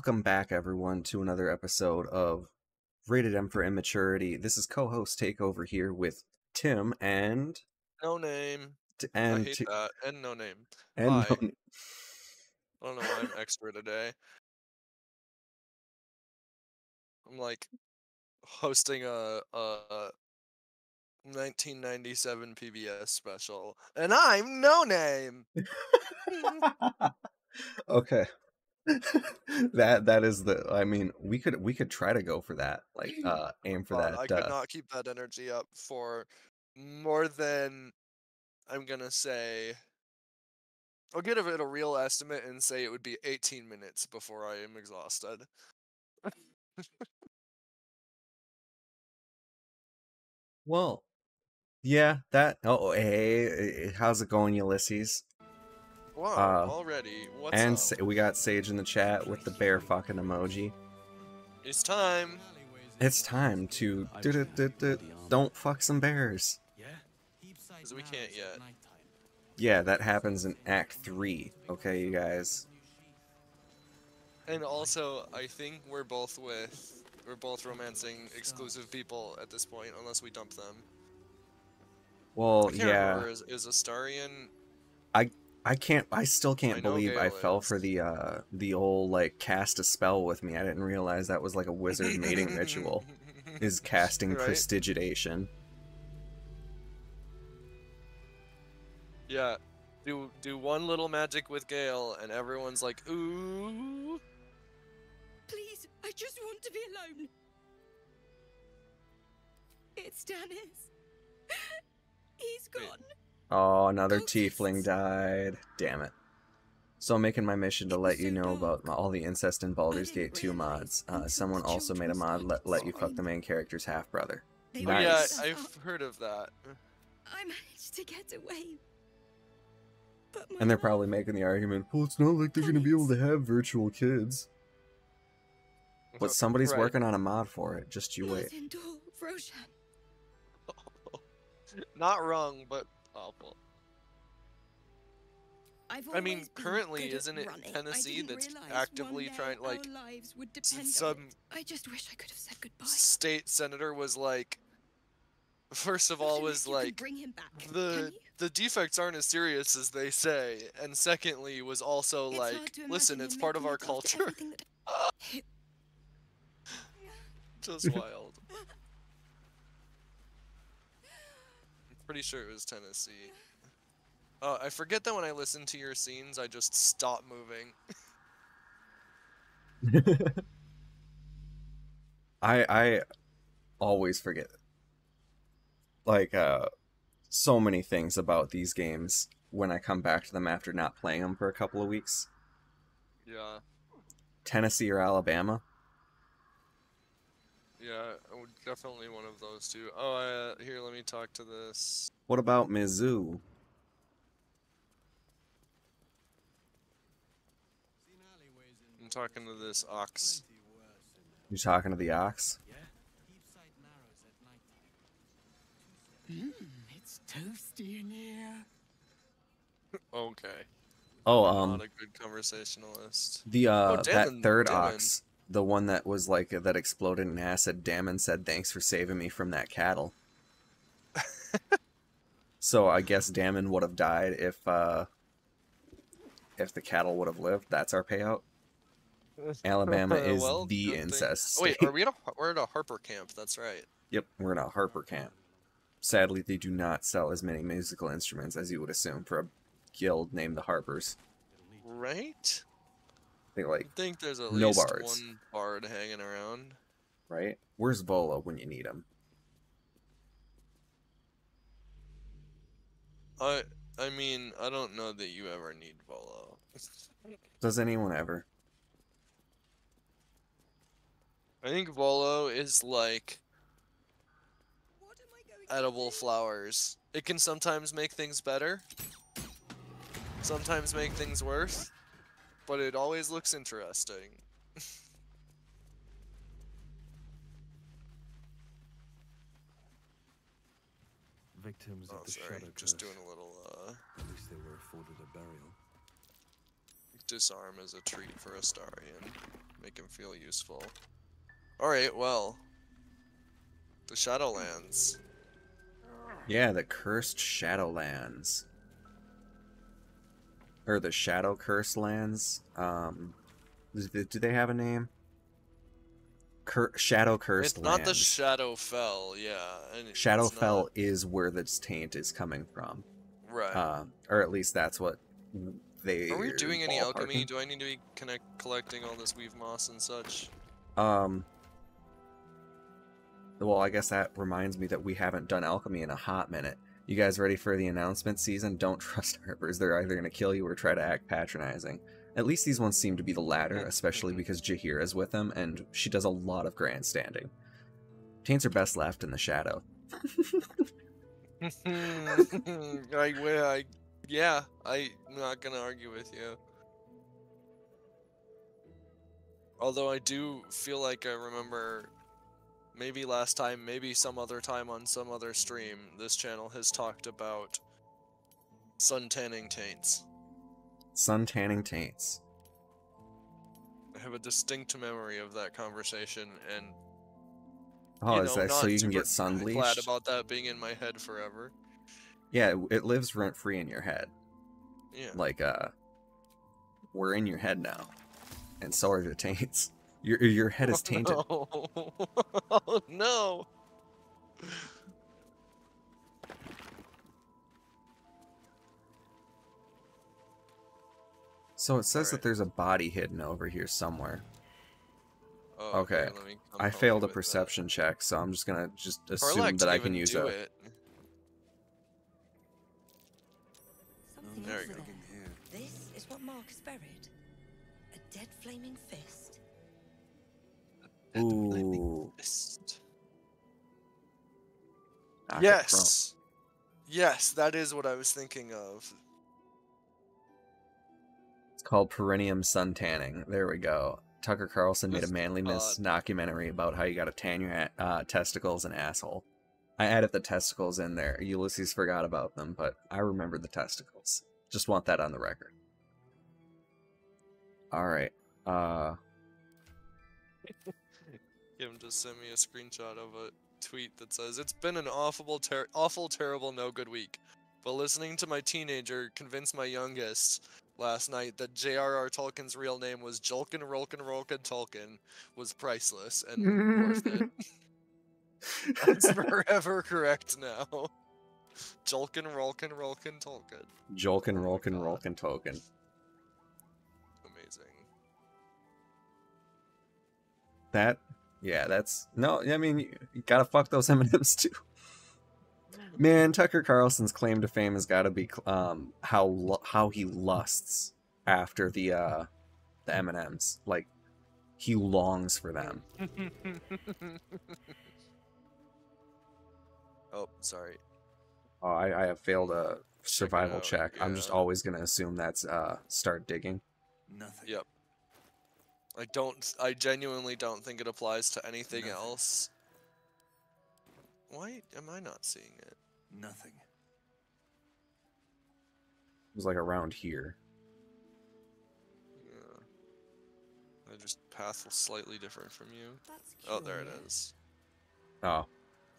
Welcome back, everyone, to another episode of Rated M for Immaturity. This is co-host Takeover here with Tim and No name. I and hate that. And no name. and Hi. I don't know why I'm extra today. I'm like hosting a 1997 PBS special, and I'm no name. okay. That is the. I mean, we could try to go for that, like aim for God, that. I could not keep that energy up for more than, I'm gonna say, I'll give it a real estimate and say it would be 18 minutes before I am exhausted. Well, yeah, that. Oh, hey, how's it going, Ulysses? Wow, Uh, already? What's and up? we got Sage in the chat with the bear fucking emoji. It's time. It's time to don't fuck some bears. Because we can't yet. Yeah, that happens in Act 3, okay, you guys? And also, I think we're both romancing exclusive people at this point, unless we dump them. Well, I can't yeah, remember, is Astarion... I still I can't know believe I Gale fell is. for the old, like, cast a spell with me. I didn't realize that was like a wizard mating ritual, is casting Right? prestidigitation. Yeah. Do one little magic with Gale, and everyone's like, ooh. Please, I just want to be alone. It's Dennis. He's Wait. gone. Oh, another Cultists. tiefling died. Damn it. So I'm making my mission to It let was you so know dark. about all the incest in Baldur's didn't Gate 2 mods. realize until Someone the also made a mod children let you started fuck the main character's half-brother. They Oh yeah, Nice. I've heard of that. I managed to get away. But my And they're mom, probably making the argument, well, it's not like they're going to be able to have virtual kids. But somebody's Right. working on a mod for it. Just you wait. Martin Dor, Roshan. Not wrong, but awful. I've I mean, always been currently, good at isn't it running. Tennessee I didn't that's realize actively one day trying, like, our lives would depend some on it. I just wish I could have said goodbye. state senator was like, first of all, Roshan, was you can like, bring him back, can the you? defects aren't as serious as they say, and secondly was also It's hard like, to listen, imagine it's him part of making our up after culture. everything that- Just wild. I'm pretty sure it was Tennessee. I forget that when I listen to your scenes, I just stop moving. I always forget, like, so many things about these games when I come back to them after not playing them for a couple of weeks. Yeah. Tennessee or Alabama? Yeah, definitely one of those two. Oh, here, let me talk to this. What about Mizzou? I'm talking to this ox. You talking to the ox? It's toasty in here. Okay. Oh, Not a good conversationalist. the that Damon, third Damon. ox, the one that was like that exploded in acid. Damon said, "Thanks for saving me from that cattle." So I guess Damon would have died if the cattle would have lived. That's our payout. Alabama is Well, the good thing. incest Oh, wait, state. we're at a Harper camp, that's right. Yep, we're in a Harper camp. Sadly, they do not sell as many musical instruments as you would assume for a guild named the Harpers. Right? They like I think there's at no least bards, one bard hanging around. right? Where's Volo when you need him? I mean, I don't know that you ever need Volo. Does anyone ever? I think Volo is like What am I going to edible do? flowers. It can sometimes make things better, sometimes make things worse, but it always looks interesting. Victims Oh, of the sorry, shadow just curse. doing a little At least they were afforded a burial. disarm as a treat for Astarion. Make him feel useful. Alright, well. The Shadowlands. Yeah, the cursed Shadowlands. Or the Shadow Curse Lands. Do they have a name? Shadow Cursed It's not the Lands. Shadowfell, yeah. And it's not... Shadowfell is where this taint is coming from. Right. Or at least that's what they Are we doing any alchemy? ballparking. Do I need to be collecting all this weave moss and such? Well, I guess that reminds me that we haven't done alchemy in a hot minute. You guys ready for the announcement season? Don't trust Harpers. They're either going to kill you or try to act patronizing. At least these ones seem to be the latter, especially because Jahira's with them, and she does a lot of grandstanding. Taints are best left in the shadow. Yeah, I'm not gonna argue with you. Although I do feel like I remember, maybe last time, maybe some other time on some other stream, this channel has talked about sun tanning taints. Sun tanning taints. I have a distinct memory of that conversation, and Oh, is that not so you can super get sun glad bleached? about that being in my head forever. Yeah, it lives rent free in your head. Yeah. Like, we're in your head now, and so are the taints. Your head is tainted. No. Oh no. So it says that Alright. there's a body hidden over here somewhere. Oh, Okay. let me come I help failed you a with perception check, so I'm just gonna that. assume Karlach that I didn't can even use do a. it. Something There over you go. there. This is what Mark has buried. A dead flaming fist. Ooh. Fist. Knock it Yes. Yes, that is what I was thinking of. It's called Perineum Sun Tanning. There we go. Tucker Carlson made a manliness documentary about how you gotta tan your testicles and asshole. I added the testicles in there. Ulysses forgot about them, but I remember the testicles. Just want that on the record. Alright. Kim just sent me a screenshot of a tweet that says, "It's been an awful, terrible, no good week. But listening to my teenager convince my youngest last night that J.R.R. Tolkien's real name was Julkin Rolkin Rolkin Tolkien was priceless and worth it." That's forever correct now. Julkin Rolkin Rolkin Tolkien. Jolkin, Oh my Rolkin, God. Rolkin, Token. Amazing. That, yeah, that's no. I mean, you gotta fuck those M&Ms too. Man, Tucker Carlson's claim to fame has got to be how he lusts after the M&Ms. Like, he longs for them. Oh, sorry. Oh, I have failed a survival out, check. I'm just yeah. always gonna assume that's start digging. Nothing. Yep. I genuinely don't think it applies to anything Nothing. else. Why am I not seeing it? Nothing. It was like around here. Yeah. I just path was slightly different from you. That's Oh, there it curious. is. Oh,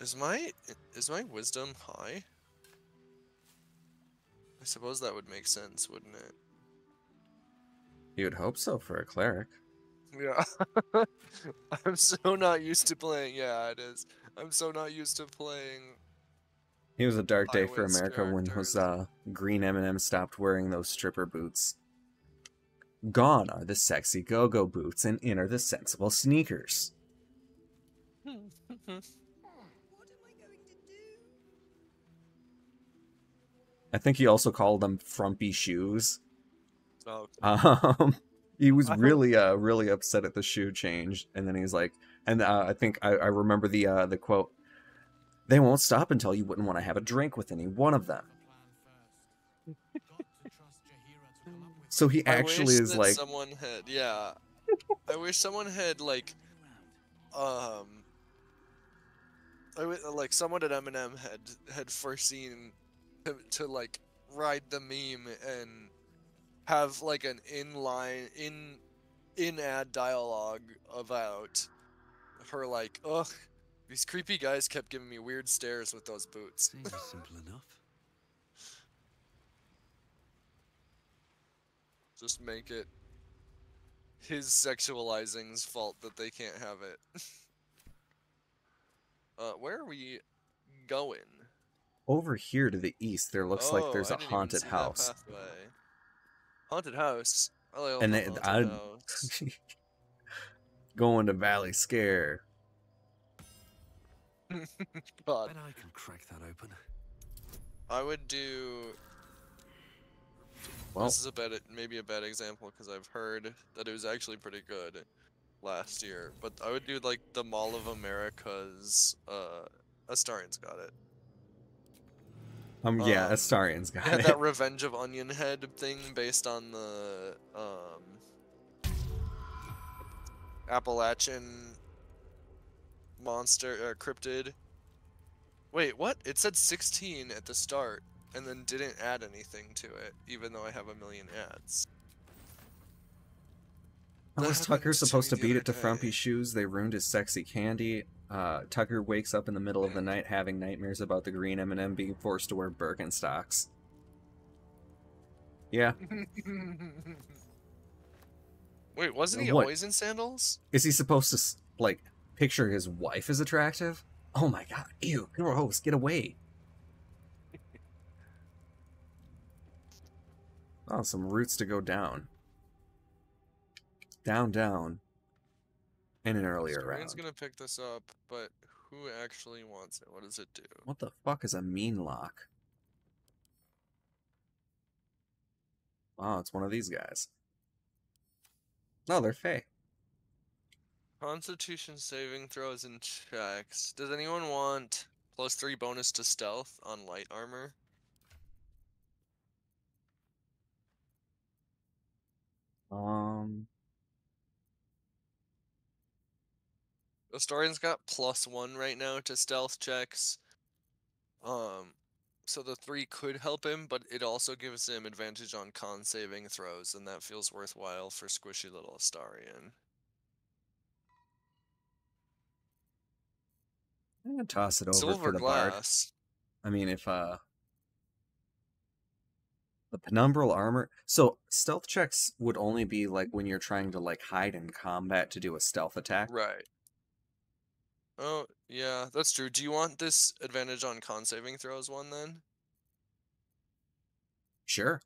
Is my wisdom high? I suppose that would make sense, wouldn't it? you would hope so for a cleric. Yeah. I'm so not used to playing. Yeah, it is. I'm so not used to playing. It was a dark day for Highways America when those characters. green M&Ms stopped wearing those stripper boots. Gone are the sexy go-go boots, and in are the sensible sneakers. What am I going to do? I think he also called them frumpy shoes. Oh, He was really upset at the shoe change, and then he's like, and I think I remember the quote. They won't stop until you wouldn't want to have a drink with any one of them. So he actually I wish is that like, someone had, yeah. I wish someone had like like someone at Eminem had foreseen to like ride the meme and have like an in-ad dialogue about her like, ugh, these creepy guys kept giving me weird stares with those boots. Seems simple enough. Just make it his sexualizing's fault that they can't have it. Where are we going? Over here to the east, there looks like there's I a didn't even haunted see house. that pathway. Haunted house. I like And the they, haunted house. going to Valley Scare. God. And I can crack that open. I would do. Well, This is maybe a bad example because I've heard that it was actually pretty good last year. But I would do like the Mall of America's. Astarian's got it. yeah, Astarian's got It had it. that Revenge of Onion Head thing based on the Appalachian monster cryptid. Wait, what? It said 16 at the start and then didn't add anything to it, even though I have a million ads. How was That Tucker happened to supposed me to the beat other it to day. Frumpy's shoes? They ruined his sexy candy. Tucker wakes up in the middle of the night having nightmares about the green M&M being forced to wear Birkenstocks. Yeah. Wait, wasn't he What? always in sandals? Is he supposed to, like, picture his wife as attractive? Oh my god. Ew, gross. Get away. Oh, some roots to go down. Down, down. In an earlier Screen's round. gonna pick this up, but who actually wants it? What does it do? What the fuck is a mean lock? Oh, it's one of these guys. No, they're fake. Constitution saving throws and checks. Does anyone want +3 bonus to stealth on light armor? Astarian's got +1 right now to stealth checks. So the 3 could help him, but it also gives him advantage on con saving throws, and that feels worthwhile for squishy little Astarian. I'm gonna toss it over Silver for the bard. glass. I mean, if the penumbral armor. So stealth checks would only be like when you're trying to like hide in combat to do a stealth attack. Right. Oh, yeah, that's true. Do you want this advantage on con saving throws one then? Sure.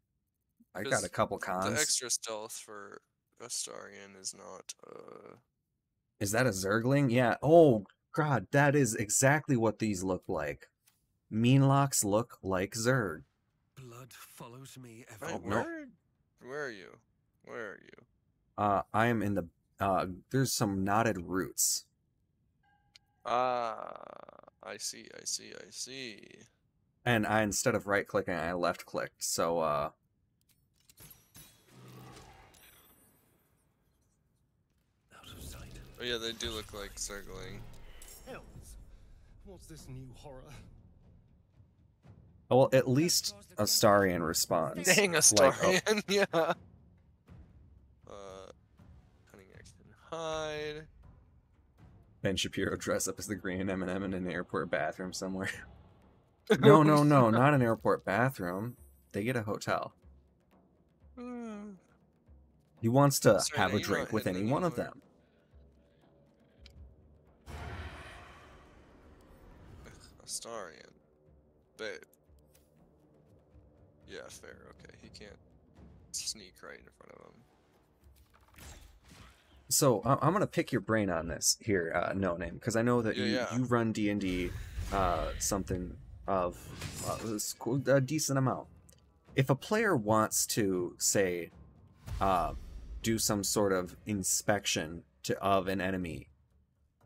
I got a couple cons. The extra stealth for Astarian is not, Is that a Zergling? Yeah. Oh, God, that is exactly what these look like. Mean locks look like Zerg. Blood follows me Right, everywhere. where are you? Where are you? I am in the, there's some knotted roots. Ah, I see. And I, instead of right-clicking, I left-clicked, so, Out of sight. Oh yeah, they do look like Zergling. Hells! What's this new horror? well, at least Astarian responds. Dang, Like, Astarian, yeah. Cunning action, hide. Ben Shapiro dress up as the green M&M in an airport bathroom somewhere. No, not an airport bathroom. They get a hotel. He wants to Sorry, have now a you're drink not with hidden any one of anymore. them. Astarian. Babe. Yeah, fair, okay. He can't sneak right in front of him. So I'm gonna pick your brain on this here, No Name, because I know that Yeah. you run D&D something of a decent amount. If a player wants to say do some sort of inspection of an enemy,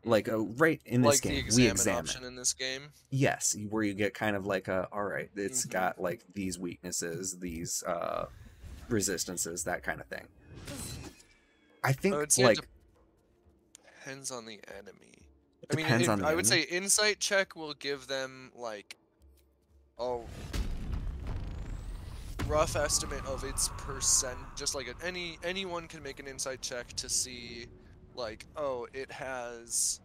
like right in this Like the game, we examine examine. option in this game? Yes, where you get kind of like a, all right, it's Mhm. got like these weaknesses, these resistances, that kind of thing. I think I would say like it depends on the enemy. it depends on the I would say enemy. insight check will give them like, oh, rough estimate of its percent, just like anyone can make an insight check to see, like, oh, it has,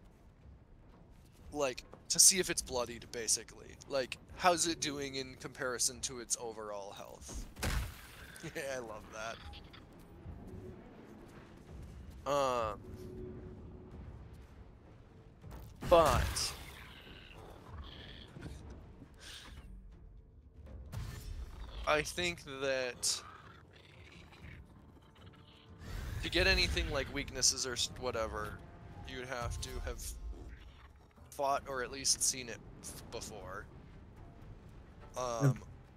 like, to see if it's bloodied, basically. Like, how's it doing in comparison to its overall health? Yeah, I love that. But I think that to get anything like weaknesses or whatever, you'd have to have fought or at least seen it before.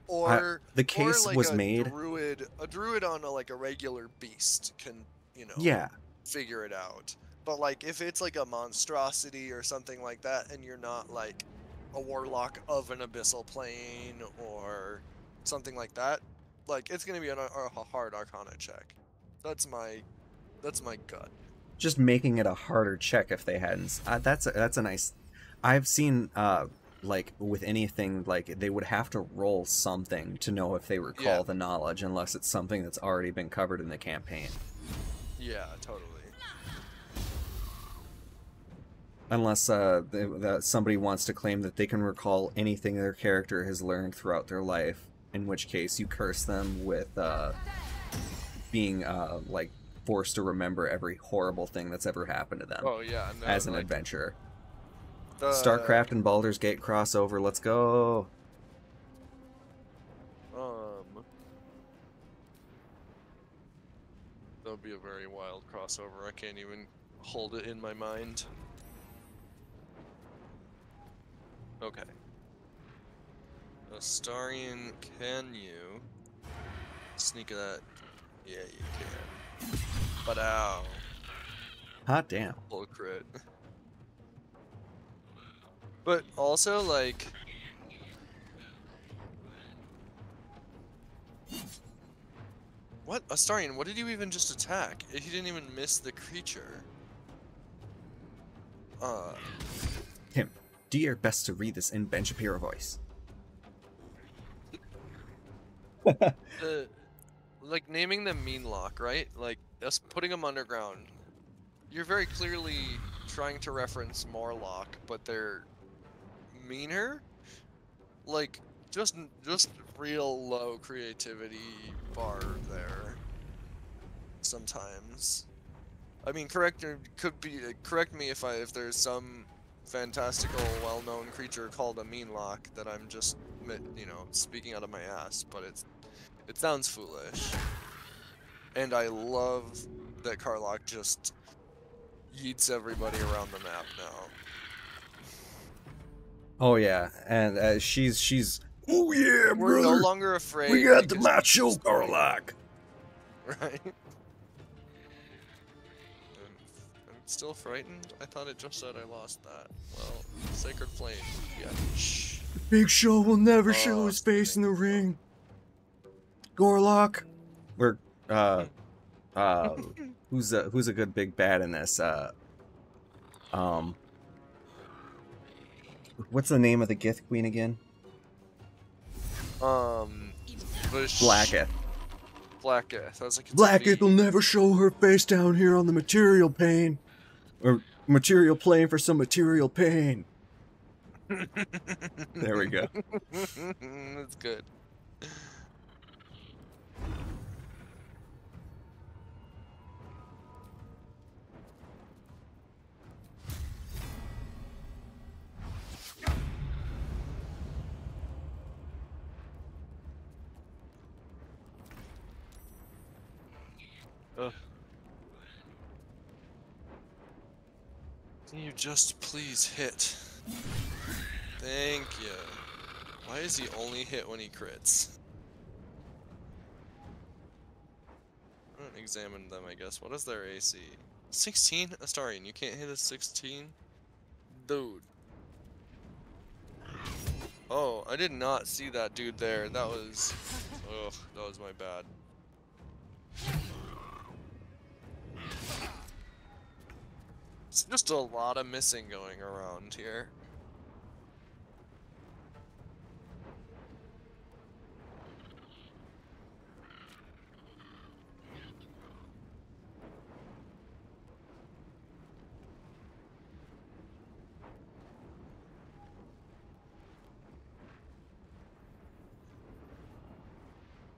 Or the case or like was a made. druid on like a regular beast can, Yeah. figure it out. But like if it's like a monstrosity or something like that, and you're not like a warlock of an abyssal plane or something like that, like it's gonna be a hard Arcana check. That's my gut. Just making it a harder check if they hadn't. That's a nice. I've seen like with anything, like they would have to roll something to know if they recall the knowledge, unless it's something that's already been covered in the campaign. Yeah, totally. Unless somebody wants to claim that they can recall anything their character has learned throughout their life, in which case you curse them with being like forced to remember every horrible thing that's ever happened to them. Oh yeah, no, as an like, adventurer. StarCraft and Baldur's Gate crossover, let's go. That would be a very wild crossover. I can't even hold it in my mind. Okay. Astarion, can you sneak that? Yeah, you can. But ow. Hot damn. Full crit. But also, like, what? Astarion, what did you even just attack? He didn't even miss the creature. Him. Do your best to read this in Ben Shapiro voice. Like, naming them mean lock, right? Like, us putting them underground. You're very clearly trying to reference Morlock, but they're meaner? Like, just real low creativity bar there. Sometimes. I mean, correct me if there's some fantastical, well-known creature called a mean lock that I'm just, speaking out of my ass, but it sounds foolish. And I love that Karlach just yeets everybody around the map now. Oh yeah, and she's oh yeah, We're brother. no longer afraid. We got the macho Karlach. Right? I'm still frightened? I thought it just said I lost that. Well, Sacred Flame. Yeah. Shh. Big Show will never show his face in the ring. Gorlock. We're who's a good big bad in this? What's the name of the Gith Queen again? Blacketh. Blacketh. I was like, Blacketh will never show her face down here on the material plane. Or material plane for some material pain. There we go. That's good. Can you just please hit? Thank you. Why is he only hit when he crits? I'm gonna examine them, I guess. What is their AC? 16? Astarion, you can't hit a 16? Dude. Oh, I did not see that dude there. That was... Ugh, that was my bad. It's just a lot of missing going around here.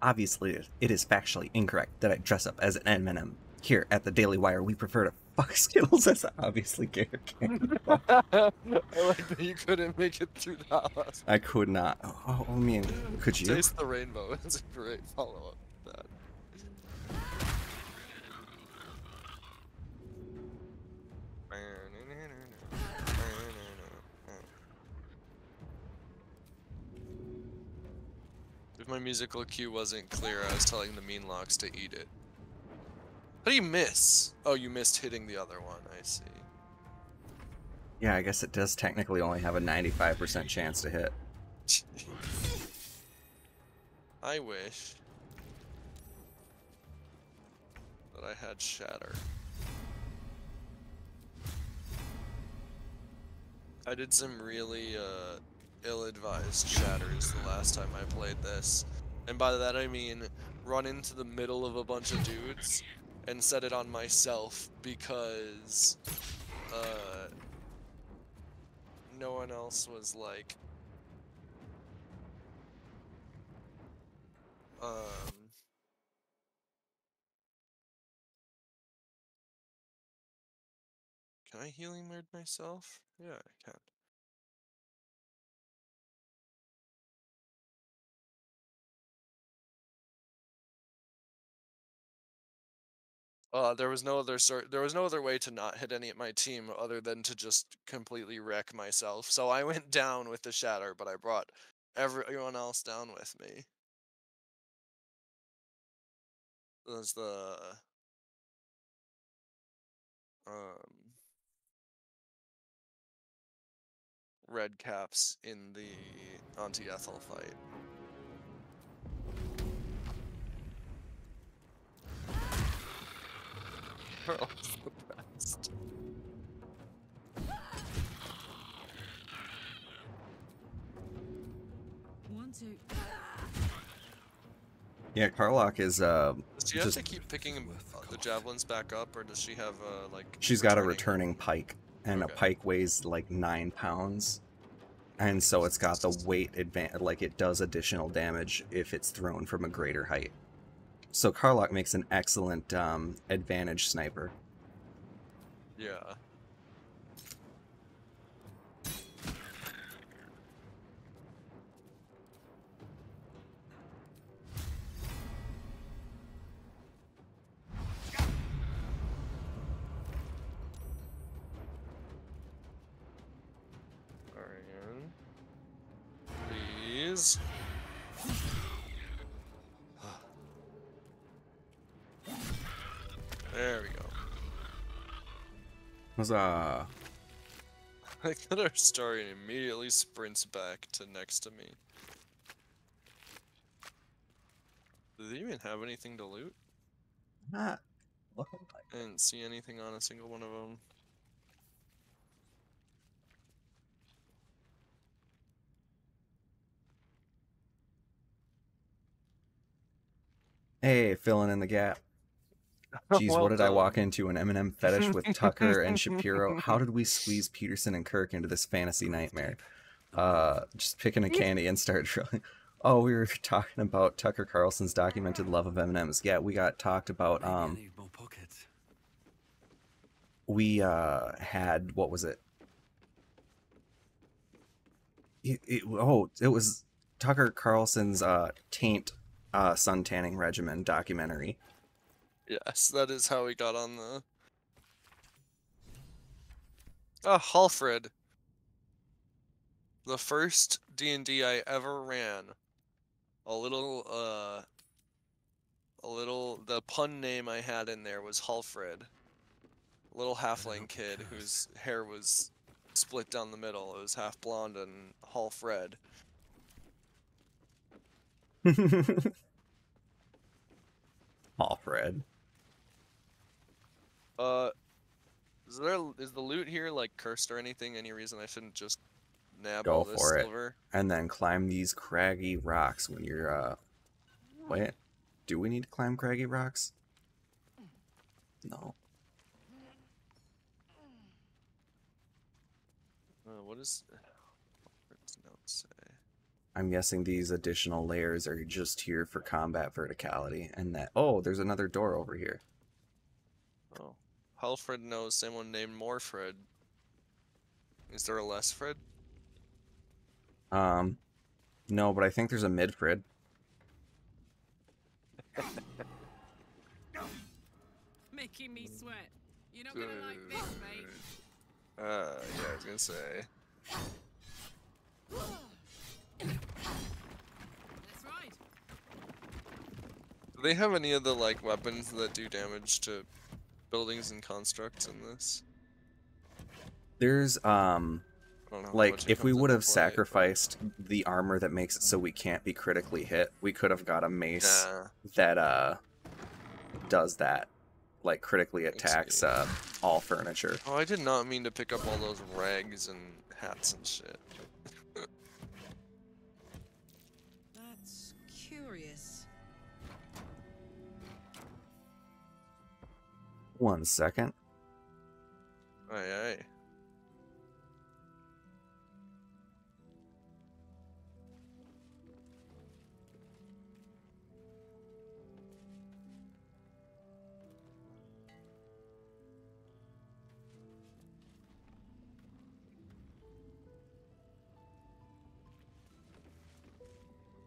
Obviously, it is factually incorrect that I dress up as an M&M. Here at the Daily Wire, we prefer to fuck Skittles as obviously gay or candy. I like that you couldn't make it through that last. I could not. Oh, I mean, could you? Taste the rainbow is a great follow-up to that. If my musical cue wasn't clear, I was telling the mean locks to eat it. How do you miss? Oh, you missed hitting the other one, I see. Yeah, I guess it does technically only have a 95% chance to hit. I wish that I had shatter. I did some really ill-advised shatters the last time I played this. And by that I mean run into the middle of a bunch of dudes and set it on myself because no one else was like can I healing word myself? Yeah, I can. There was no other way to not hit any of my team other than to just completely wreck myself. So I went down with the shatter, but I brought everyone else down with me. There's the red caps in the anti-Ethel fight. Carl's the best. Yeah, Karlach is Does she have just to keep picking the javelins back up, or does she have like? she's got a returning pike, and a Okay. pike weighs like 9 pounds, and so it's got the weight advantage. Like it does additional damage if it's thrown from a greater height. So Karlach makes an excellent advantage sniper. Yeah. Alright. Please. There we go. Huzzah! I got our story and immediately sprints back to next to me. Do they even have anything to loot? Not looking like I didn't see anything on a single one of them. Hey, filling in the gap. Geez, Well what did I done. walk into? An Eminem fetish with Tucker and Shapiro? How did we squeeze Peterson and Kirk into this fantasy nightmare? Just picking a candy and start drilling. Oh, we were talking about Tucker Carlson's documented love of M&Ms. Yeah, we got talked about, Maybe I need more pockets. we, had, what was it? It was Tucker Carlson's, Taint, sun tanning regimen documentary. Yes, that is how we got on the... Ah, Halfred. The first D&D I ever ran. The pun name I had in there was Halfred. A little halfling kid whose hair was split down the middle. It was half blonde and half red. Alfred. Is the loot here like cursed or anything? Any reason I shouldn't just nab Go all this for it. silver? And then climb these craggy rocks when you're, wait. Do we need to climb craggy rocks? No. What does Halfred's note say? I'm guessing these additional layers are just here for combat verticality, and that... Oh, there's another door over here. Oh. Halfred knows someone named Morfred. Is there a Lesfred? No, but I think there's a Midfred. Making me sweat. You're not gonna like this, mate. Yeah, I was gonna say. That's right. Do they have any of the like weapons that do damage to buildings and constructs in this? There's, I don't know how like, much it if we comes would into have play, but- sacrificed the armor that makes it so we can't be critically hit, we could have got a mace that, does that. Like, critically attacks, all furniture. Oh, I did not mean to pick up all those rags and hats and shit. That's curious. 1 second. Aye, aye.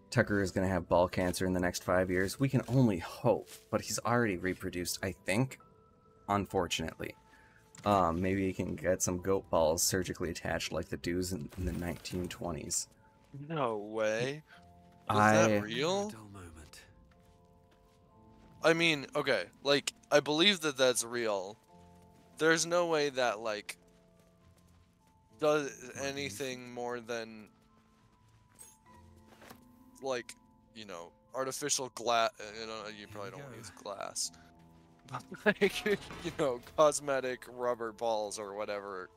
Tucker is going to have ball cancer in the next 5 years. We can only hope, but he's already reproduced, I think, unfortunately. Maybe he can get some goat balls surgically attached like the dudes in the 1920s. No way. Is I- that real? Dull moment. I mean, okay, like, I believe that that's real. There's no way that, like, does anything more than, like, you know, artificial glass, you probably don't want to use glass. But, like, you know, cosmetic rubber balls or whatever.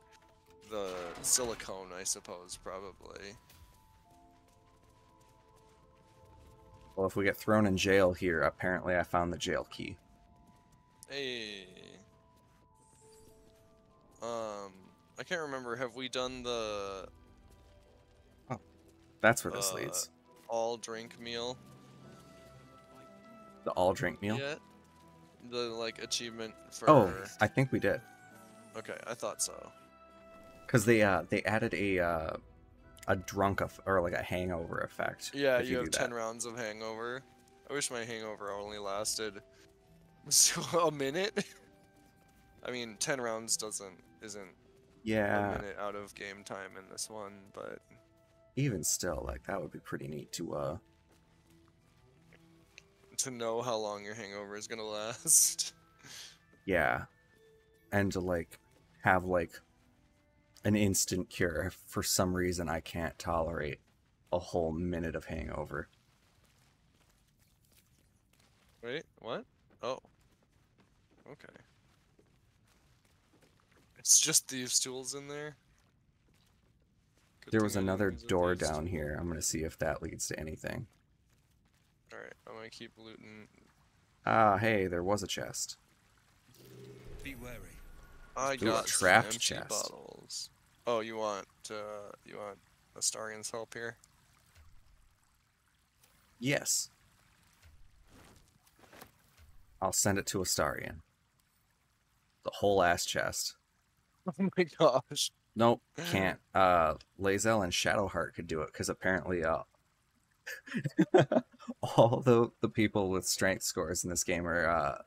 The silicone, I suppose, probably. Well, if we get thrown in jail here, apparently I found the jail key. Hey. I can't remember, have we done the That's where this leads. all drink meal The all drink meal? yet? The, like, achievement for... Oh, I think we did. Okay, I thought so. Because they added a drunk or like a hangover effect. Yeah, if you have do 10 that. rounds of hangover. I wish my hangover only lasted a minute. I mean, 10 rounds isn't Yeah, a minute out of game time in this one, but even still, like that would be pretty neat to know how long your hangover is gonna last. yeah, and to like have like an instant cure. If for some reason I can't tolerate a whole minute of hangover. Wait, what? Oh. Okay. It's just thieves' tools in there? Good There was thing I didn't another use a door thieves' down tool. here. I'm gonna see if that leads to anything. Alright, I'm gonna keep looting. Ah, hey, there was a chest. Be wary. I do a got some trapped empty chest. bottles. Oh, you want Astarian's help here? Yes. I'll send it to Astarian. The whole ass chest. Oh my gosh. Nope, can't. Lae'zel and Shadowheart could do it, because apparently, all the people with strength scores in this game are,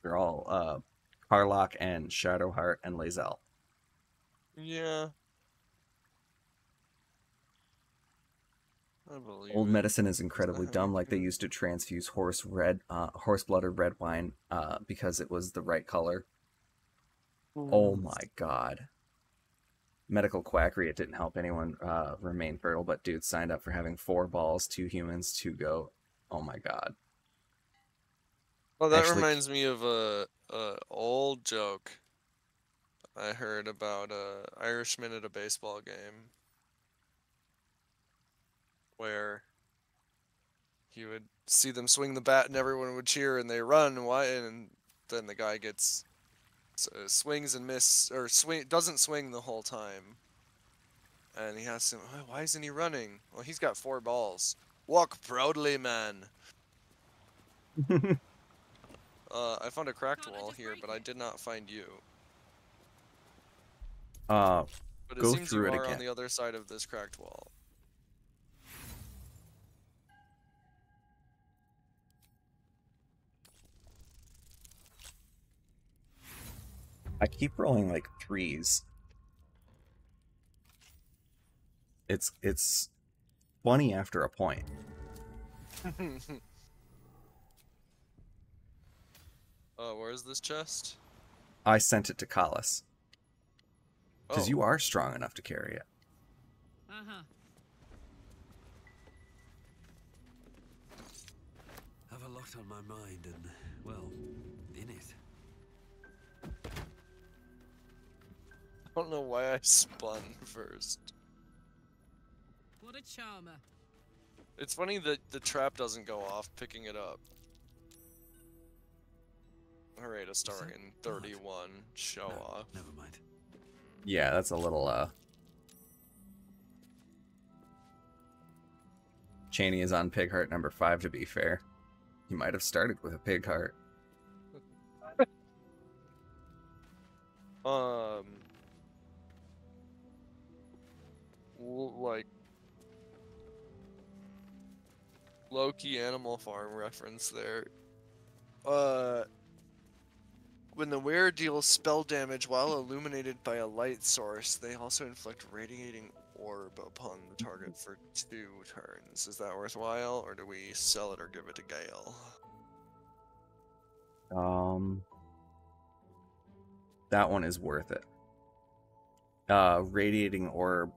they're all, Karlach and Shadowheart and Lae'zel. Yeah. I believe Old it. medicine is incredibly how dumb, you like they do it. used to transfuse horse blood or red wine, because it was the right color. Oh my god. Medical quackery, it didn't help anyone remain fertile, but dude signed up for having 4 balls, 2 humans, 2 goat. Oh my god. Oh, that Actually- reminds me of a old joke I heard about a Irishman at a baseball game where he would see them swing the bat and everyone would cheer and they run and then the guy gets swings and miss or doesn't swing the whole time And he has some. "Oh, why isn't he running? Well, he's got 4 balls. Walk proudly, man. I found a cracked wall here, but I did not find you. But it Go seems through you it are on again. the other side of this cracked wall. I keep rolling like 3s. It's funny after a point. Where's this chest? I sent it to Collis. Because Oh. you are strong enough to carry it. Uh-huh. Have a lot on my mind and, well, in it. I don't know why I spun first. What a charmer. It's funny that the trap doesn't go off picking it up. Alright, a star in 31. Show off. Never mind. Yeah, that's a little, Cheney is on pig heart number 5, to be fair. He might have started with a pig heart. Like low-key Animal Farm reference there. When the wearer deals spell damage while illuminated by a light source, they also inflict radiating orb upon the target for 2 turns. Is that worthwhile, or do we sell it or give it to Gale? That one is worth it. Radiating orb,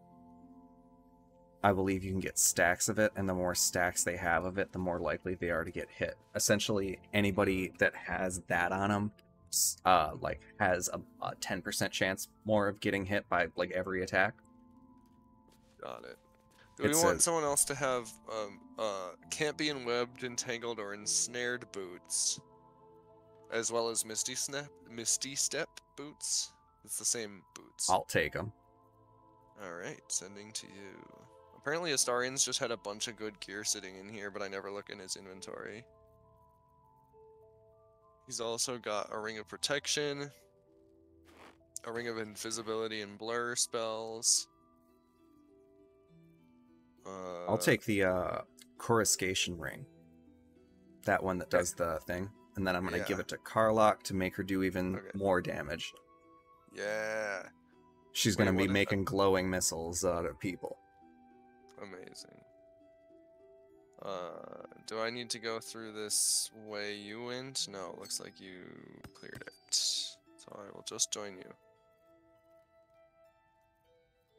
I believe you can get stacks of it, and the more stacks they have of it, the more likely they are to get hit. Essentially, anybody that has that on them, like, has a 10% chance more of getting hit by, like, every attack. Got it. Do we want someone else to have, can't be enwebbed, entangled, or ensnared boots? As well as Misty Step boots? It's the same boots. I'll take them. Alright, sending to you. Apparently Astarian's just had a bunch of good gear sitting in here, but I never look in his inventory. He's also got a Ring of Protection, a Ring of Invisibility and Blur spells. I'll take the Coruscation Ring. That one that does the thing. And then I'm going to give it to Karlach to make her do even more damage. Yeah. She's going to be making glowing missiles out of people. Amazing. Do I need to go through this way you went? No, looks like you cleared it. So I will just join you.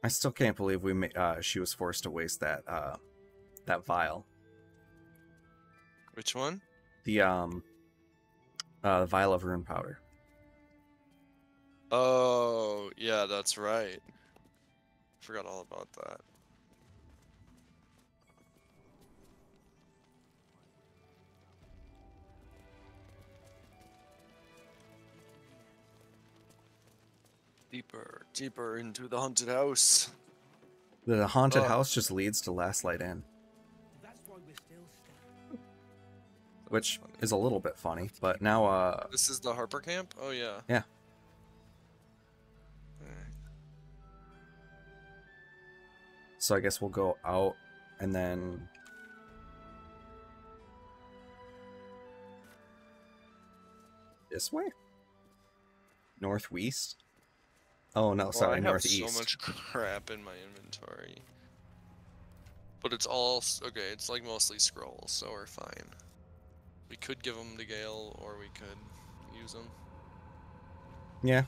I still can't believe she was forced to waste that that vial. Which one? The vial of rune powder. Oh, yeah, that's right. Forgot all about that. Deeper, deeper into the haunted house. The haunted house just leads to Last Light Inn. That's why we're still stuck. Which is a little bit funny, but now, This is the Harper camp? Oh, yeah. Yeah. Alright. So I guess we'll go out, and then... this way? Northwest? Oh, no, sorry, I have northeast. so much crap in my inventory. But it's all... okay, it's like mostly scrolls, so we're fine. We could give them to Gale, or we could use them. Yeah.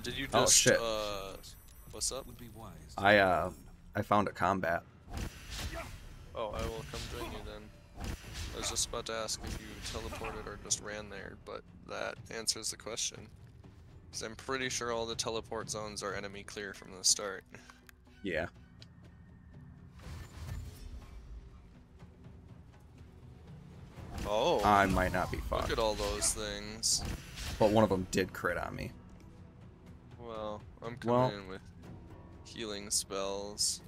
Did you just... Oh, shit. What's up? Would be wise. I found a combat. Oh, I will come join you then. I was just about to ask if you teleported or just ran there, but that answers the question. Because I'm pretty sure all the teleport zones are enemy clear from the start. Yeah. Oh, I might not be look fucked. at all those things. But one of them did crit on me. Well, I'm coming in with healing spells.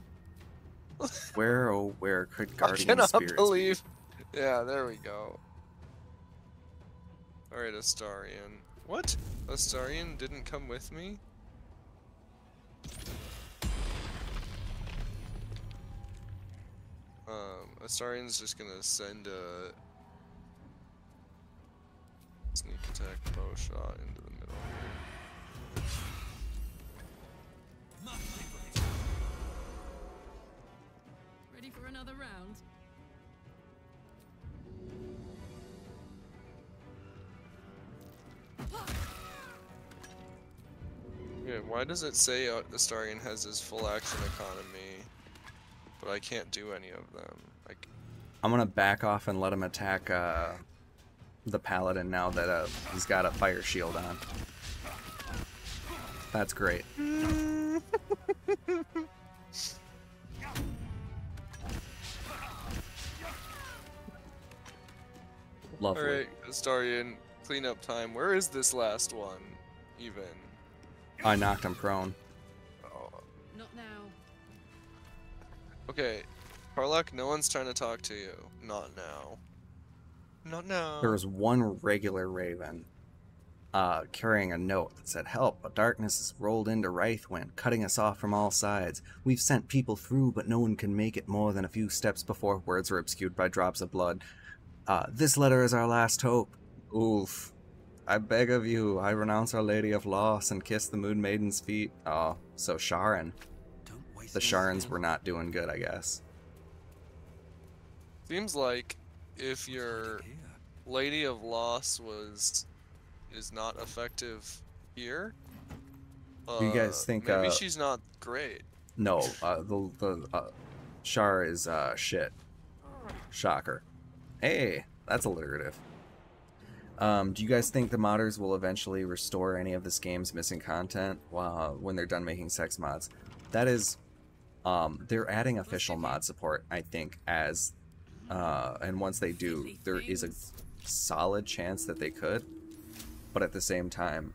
Where, oh, where could I guardian cannot spirits believe. Yeah, there we go. Alright, Astarion. What? Astarion didn't come with me? Astarion's just gonna send a sneak attack bow shot into the middle here. Ready for another round? Yeah, why does it say Astarion has his full action economy, but I can't do any of them? Like, I'm gonna back off and let him attack the paladin now that he's got a fire shield on. That's great. Lovely. alright, Astarion, cleanup time. Where is this last one, even? I knocked him prone. Oh. Not now. Okay, Karlak, no one's trying to talk to you. Not now. Not now. There was one regular raven carrying a note that said, "Help, a darkness has rolled into Wraithwind, cutting us off from all sides. We've sent people through, but no one can make it more than a few steps before." Words were obscured by drops of blood. "This letter is our last hope." Oof. "I beg of you, I renounce Our Lady of Loss and kiss the Moon Maiden's feet." Oh, so Sharon. Don't waste The any Sharons time. were not doing good, I guess. Seems like if your Here. Lady of Loss is not effective here, Do you guys think, maybe she's not great. No, the Shar is shit. Shocker. Hey, that's alliterative. Do you guys think the modders will eventually restore any of this game's missing content when they're done making sex mods? That is, they're adding official mod support, I think, and once they do, there is a solid chance that they could, but at the same time,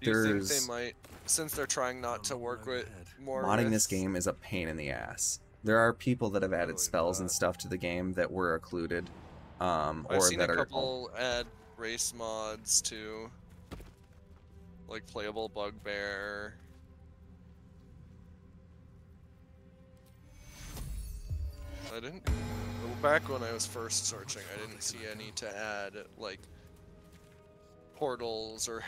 Do you think there's... they might, since they're trying not to work with more Modding with, this game is a pain in the ass. There are people that have added Really spells and bad. stuff to the game that were occluded, I've or seen that a are... couple add race mods too, like playable bugbear. I didn't. Back when I was first searching, I didn't see any to add like portals or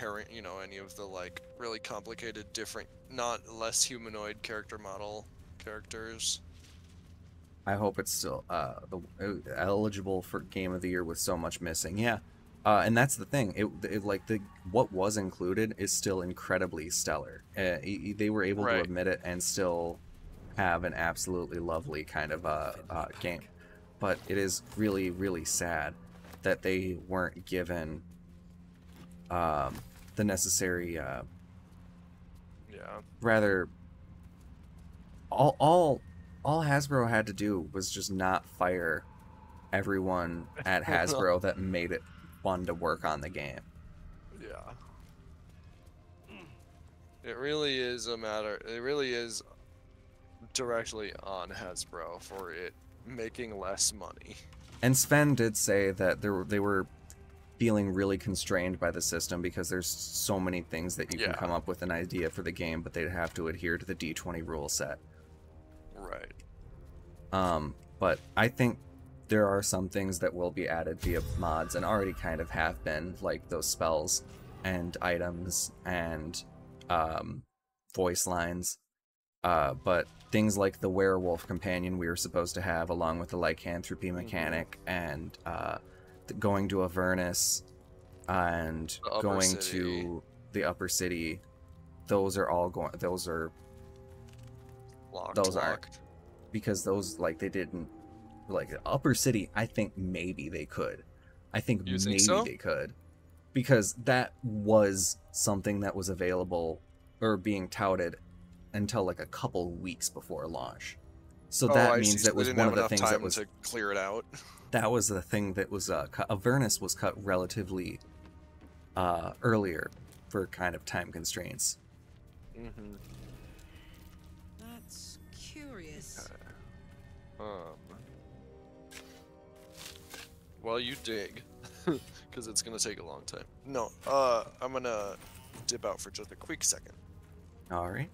any of the like really complicated, different, not less humanoid character model characters. I hope it's still eligible for Game of the Year with so much missing. Yeah, and that's the thing. What was included is still incredibly stellar. They were able to Right. admit it and still have an absolutely lovely kind of game. But it is really, really sad that they weren't given the necessary, Yeah. rather, all Hasbro had to do was just not fire everyone at Hasbro that made it fun to work on the game. Yeah. It really is a matter. It really is directly on Hasbro for it making less money. And Sven did say that they were feeling really constrained by the system because there's so many things that you can Yeah. come up with an idea for the game, but they'd have to adhere to the D20 rule set. Right. But I think there are some things that will be added via mods and already kind of have been, like those spells and items and voice lines. But things like the werewolf companion we were supposed to have, along with the lycanthropy mechanic, and going to Avernus, and The upper going city. to the upper city, those are all going. Those are Locked. aren't. Because those, like, they didn't, like, upper city. I think maybe they could. I think You think maybe so? they could, because that was something that was available or being touted until like a couple weeks before launch. So that I means see. that So was they didn't one have of the enough things time that was to clear it out. that was the thing that was cut. Avernus was cut relatively earlier for kind of time constraints. Mm-hmm. That's curious. While you dig, because it's gonna take a long time. No, I'm gonna dip out for just a quick second. All right.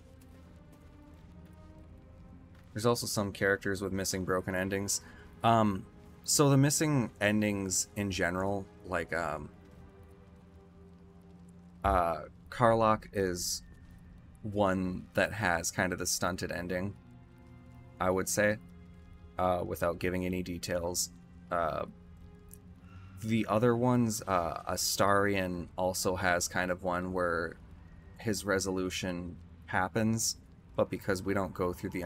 There's also some characters with missing broken endings. So the missing endings in general, like Karlach is one that has kind of the stunted ending, I would say, without giving any details. The other ones, Astarion also has kind of one where his resolution happens, but because we don't go through the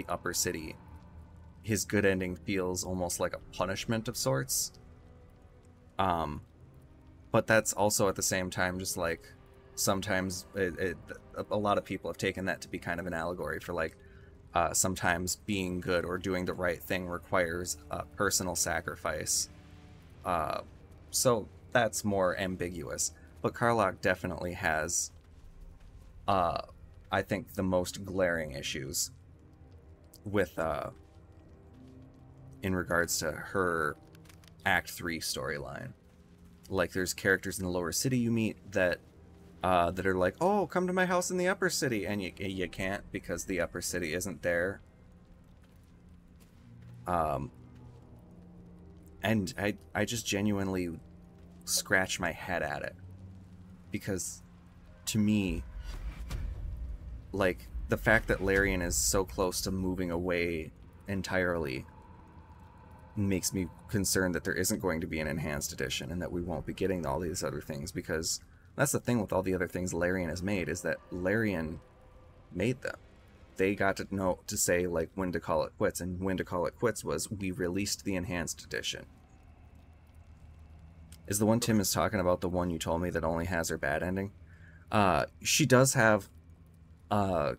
upper city, his good ending feels almost like a punishment of sorts. But that's also at the same time just like sometimes a lot of people have taken that to be kind of an allegory for like sometimes being good or doing the right thing requires a personal sacrifice. So that's more ambiguous. But Karlach definitely has, I think, the most glaring issues with, in regards to her Act 3 storyline. Like, there's characters in the lower city you meet that are like, oh, come to my house in the upper city, and you can't because the upper city isn't there. And I just genuinely scratch my head at it. Because, to me, like, the fact that Larian is so close to moving away entirely makes me concerned that there isn't going to be an enhanced edition and that we won't be getting all these other things, because that's the thing with all the other things Larian has made, is that Larian made them. They got to know to say, like, when to call it quits, and when to call it quits was, we released the enhanced edition. Is the one Tim is talking about the one you told me that only has her bad ending? She does have a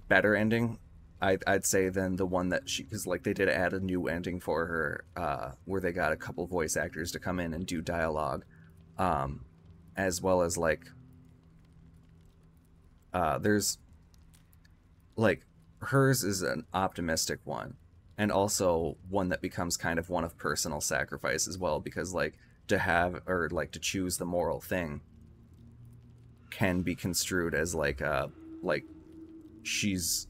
better ending, I'd say, than the one that she... Because, like, they did add a new ending for her, where they got a couple voice actors to come in and do dialogue. As well as, like... there's... Like, hers is an optimistic one. And also one that becomes kind of one of personal sacrifice as well. Because, like, to have... Or, like, to choose the moral thing can be construed as, like, she's...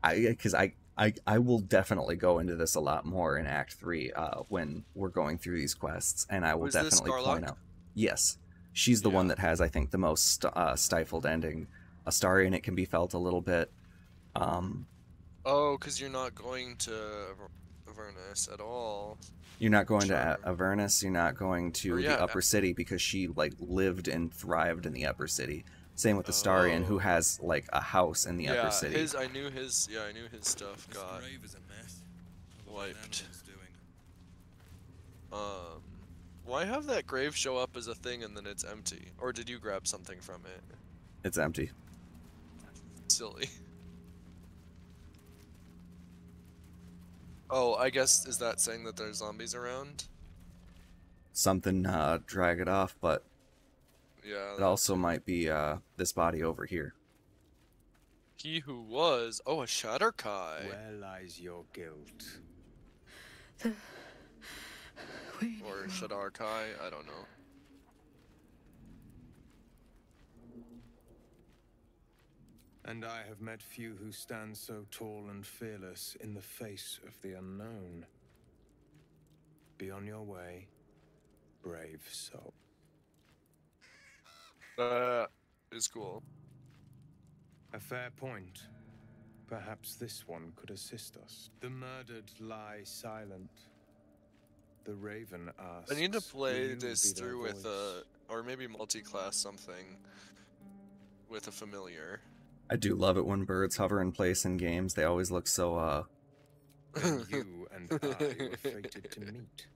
Because I will definitely go into this a lot more in Act 3 when we're going through these quests, and I will definitely point out. Yes, she's the one that has, I think, the most stifled ending. Astarion, it can be felt a little bit. Oh, because you're not going to Avernus at all. You're not going to Avernus, you're not going to the upper city, because she, like, lived and thrived in the upper city. Same with Astarion, who has, like, a house in the upper city. I knew his stuff got wiped. Why have that grave show up as a thing and then it's empty? Or did you grab something from it? It's empty. Silly. Oh, I guess, is that saying that there's zombies around? Something drag it off, but yeah, it also might be this body over here. He who was... Oh, a Shatterkai. Where lies your guilt? Or Shadarkai, I don't know. And I have met few who stand so tall and fearless in the face of the unknown. Be on your way, brave soul. It's cool. A fair point. Perhaps this one could assist us. The murdered lie silent. The raven asks, I need to play will this you be their through with voice? or maybe multi-class something with a familiar. I do love it when birds hover in place in games. They always look so, Then you and I were fated to meet.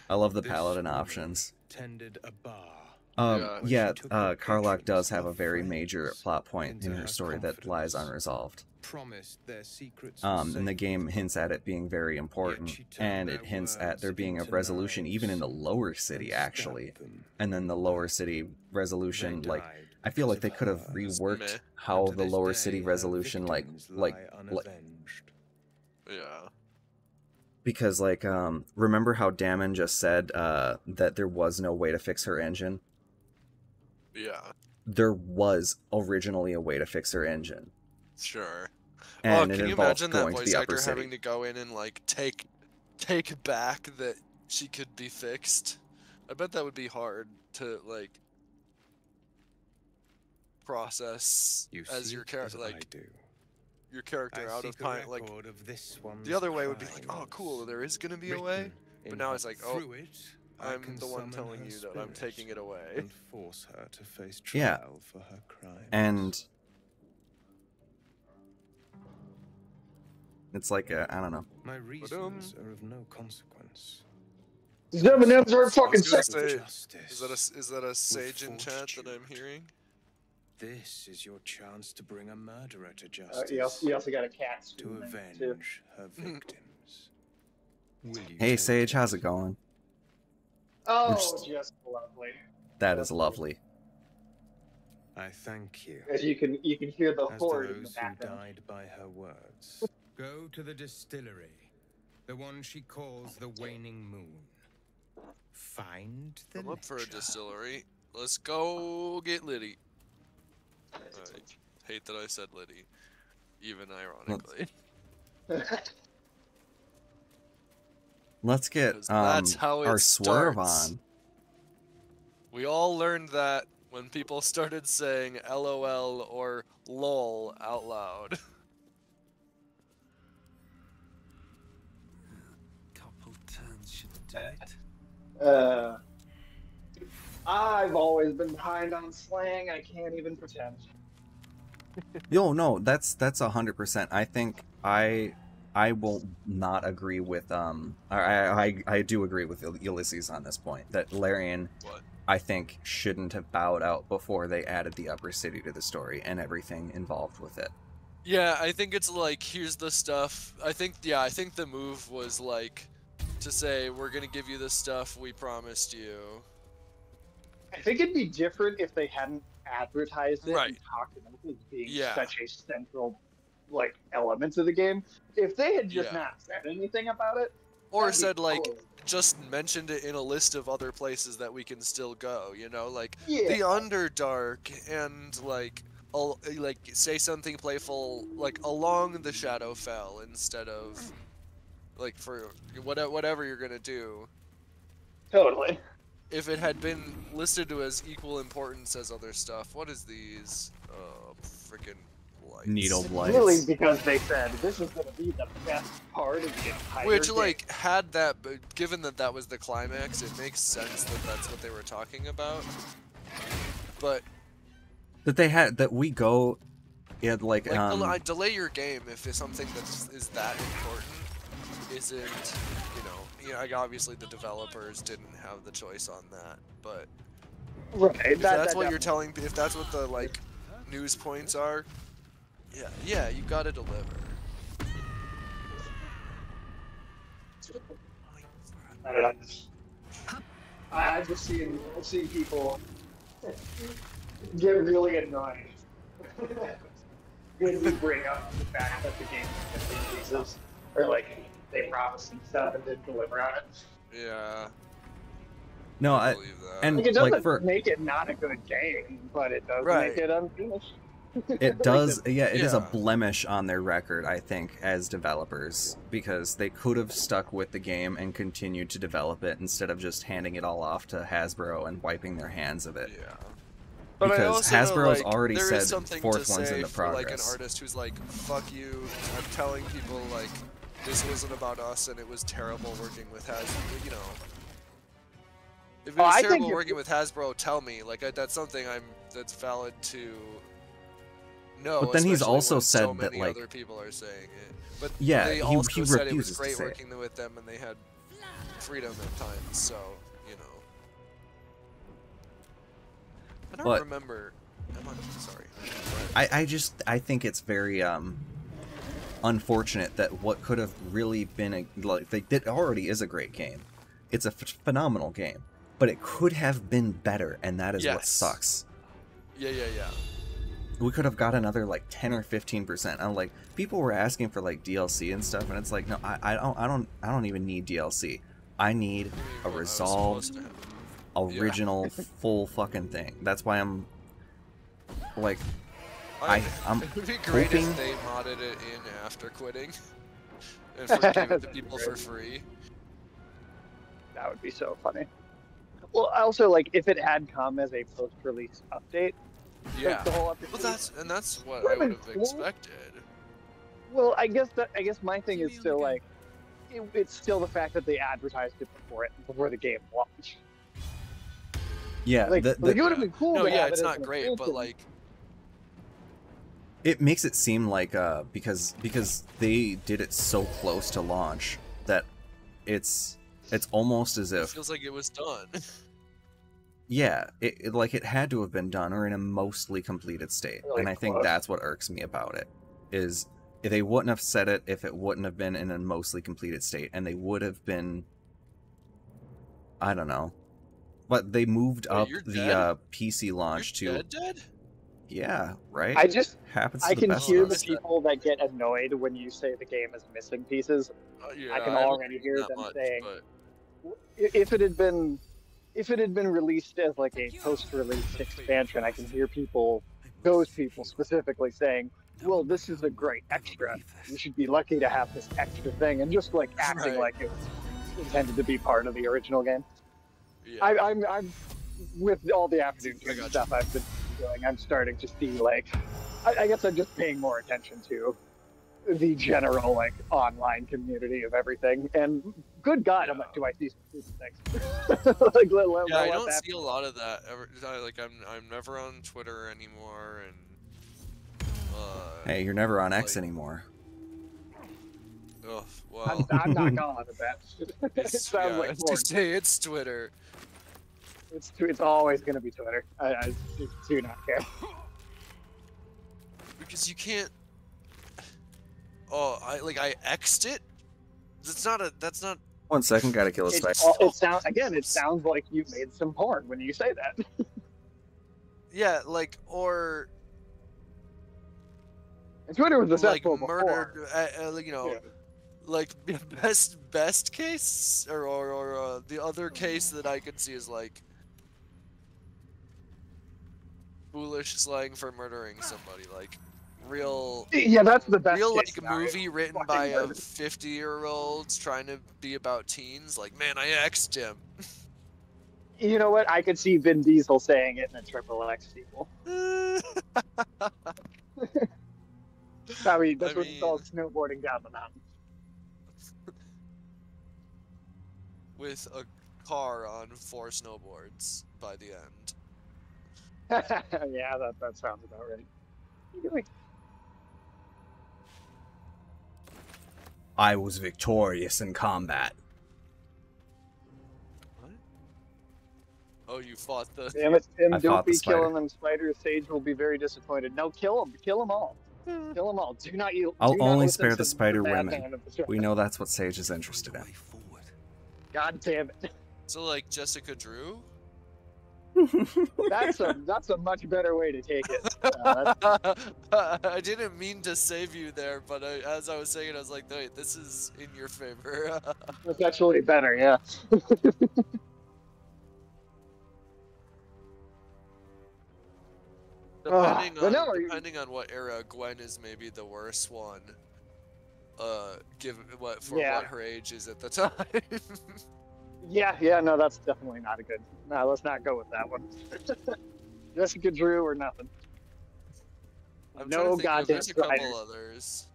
I love the This paladin woman options. Tended a bar Yeah, She took her Karlach does patrons, have her a very major friends, plot point into in her her story that lies confidence. unresolved. Promised their secrets were And the safe. game hints at it being very Yet important, she turned and their it hints at words there being a into resolution even in knives the lower city, and actually. stabbed them. And then the lower city resolution, They like, died I feel because like they of could have her. Meh. reworked And how To the this lower day, city her resolution, victims like, lie like, unavenged. Yeah. because, like, remember how Damon just said, that there was no way to fix her engine? Yeah. There was originally a way to fix her engine. Sure. And it Can you involved imagine that going to voice the upper actor city. having to go in and like take back that she could be fixed? I bet that would be hard to like process You as see your it character, as I like do. your character I out of seek a time. Like record of this one's the other way would be like, oh, cool, crimes, there is gonna be a way. written But in now her- it's like, oh, through it, I I'm can the one summon telling her you that I'm spirit taking it away. and force her to face Yeah. trial for her crimes. And it's like, I don't know. My reasons are of no consequence. These M&Ms are in fucking I was gonna sex. say, Justice. is that a sage in chat that fortitude. I'm hearing? This is your chance to bring a murderer to justice. You also got a cat to screaming, avenge too. her victims. Will you Hey, take Sage, it? how's it going? Oh, just- just lovely. That is lovely. I thank you. As you can hear the As horde to in the those who background. died by her words, go to the distillery, the one she calls the Waning Moon. Find the I'm up for a lecture. distillery. Let's go get Liddy. I hate that I said Liddy, even ironically. Let's get 'Cause that's how it our swerve starts. on. We all learned that when people started saying LOL or LOL out loud. Couple turns should do it. I've always been behind on slang. I can't even pretend. Yo, no, that's 100%. I think I will not agree with I do agree with Ulysses on this point that Larian, What? I think, shouldn't have bowed out before they added the upper city to the story and everything involved with it. Yeah, I think it's like, here's the stuff. I think the move was like to say, we're gonna give you the stuff we promised you. I think it'd be different if they hadn't advertised it Right. and talked about it as being Yeah. such a central element of the game. If they had just Yeah. not said anything about it, Or that'd be said like, totally- just mentioned it in a list of other places that we can still go, you know, like Yeah. the Underdark, and like say something playful like along the Shadowfell instead of like for whatever you're gonna do. Totally. If it had been listed to as equal importance as other stuff, what is these? Freaking lights. Needle blights. Really, because they said this is going to be the best part of the entire Which, game. like, had that, but given that that was the climax, it makes sense that that's what they were talking about. But That they had that we go it like delay your game if it's something that is that important isn't, you know, obviously the developers didn't have the choice on that, but right, if that's what that you're telling, if that's what the like news points are, yeah, you gotta deliver. I don't know. I've just seen people get really annoyed when we bring up the fact that the game releases, or like they promised some stuff and didn't deliver on it. Yeah. No, I I believe that. and Like, it doesn't like for make it not a good game, but it does Right. make it unfinished. it does yeah it is a Yeah. blemish on their record, I think, as developers, because they could have stuck with the game and continued to develop it instead of just handing it all off to Hasbro and wiping their hands of it. Yeah. But I Because also Hasbro's like, already there said is something fourth to one's say in the for like an progress. artist who's like, fuck you, I'm telling people like this wasn't about us and it was terrible working with Hasbro, you know. If it was I think terrible you're- working with Hasbro, tell me. Like that's something that's valid to know. But then he's especially also when said so that, many like- other people are saying it. But Yeah, they he also said it was refuses to great say it. working with them and they had freedom at times, so, you know. I don't But- remember. Sorry. I think it's very unfortunate that what could have really been it already is a great game. It's a phenomenal game, but it could have been better, and that is what Yes. sucks. Yeah. We could have got another like 10 or 15%. I'm like, people were asking for like DLC and stuff, and it's like, no, I don't even need DLC. I need a resolved, original, full fucking thing. That's why I'm like, I'm It would be great hoping- if they modded it in after quitting and gave it to people for free. That would be so funny. Well, also, like, if it had come as a post-release update, Yeah. like, the whole Well, update. that's what I Would've would been have cool. expected. Well, I guess my thing is still like, it's still the fact that they advertised it before the game launched. yeah. Like, it would have been cool. No, to yeah, have it's it as not an great, but expansion. like, It makes it seem like because they did it so close to launch that it's almost as it if feels like it was done. yeah, it like it had to have been done or in a mostly completed state. Really And I think close. that's what irks me about it is if they wouldn't have said it if it wouldn't have been in a mostly completed state, and they would have been, I don't know, but they moved Wait, up you're the dead? PC launch You're to dead? yeah, right. Happens to I the can best hear of the us. people that get annoyed when you say the game is missing pieces. Yeah, I can haven't already hear that them much, saying, but if it had been released as like a post-release expansion, I can hear those people specifically saying, well, this is a great extra. You should be lucky to have this extra thing, and just like acting Right. like it was intended to be part of the original game. yeah. I'm with all the afternoon I got stuff I've been doing, I'm starting to see like, I guess I'm just paying more attention to the general like online community of everything. And good God, I'm like, do I see some stupid things? Like, Yeah, I let don't that see a lot of that ever. I'm never on Twitter anymore, and Hey, you're never on X like- anymore. ugh, well, I'm not gone with that. It it's, sounds yeah, like it's, porn. just, hey, it's Twitter. It's always going to be Twitter. I do not care. Because you can't. Oh, I X'd it. That's not. 1 second, gotta kill a It spider. it sounds like you made some porn when you say that. Yeah, like or And Twitter was like successful murdered. before. You know, Yeah. like best case or the other case that I could see is like foolish slang for murdering somebody, like real. Yeah, that's the best. Real case like scenario. movie written Fucking by a murder. 50-year-old trying to be about teens. Like, man, I X'd him. You know what? I could see Vin Diesel saying it in a Triple X sequel. I mean, that's what it's called, snowboarding down the mountain. With a car on 4 snowboards by the end. Yeah, that sounds about right. What are you doing? I was victorious in combat. What? Oh, you fought the. Damn it, Tim, I don't fought the be spider. killing them spiders. Sage will be very disappointed. No, kill them. Kill them all. Kill them all. Do not you. I'll do not only listen spare to the spider madman women. of the show. We know that's what Sage is interested The in. way forward. God damn it. So like Jessica Drew. That's a much better way to take it. I didn't mean to save you there, but as I was saying it, I was like, wait, this is in your favor. That's actually better, yeah. but no, Depending on what era, Gwen is maybe the worst one. Given what her age is at the time. Yeah, no, that's definitely not a good. No, let's not go with that one. Jessica Drew or nothing. I'm No trying to think goddamn there's a couple spiders. others.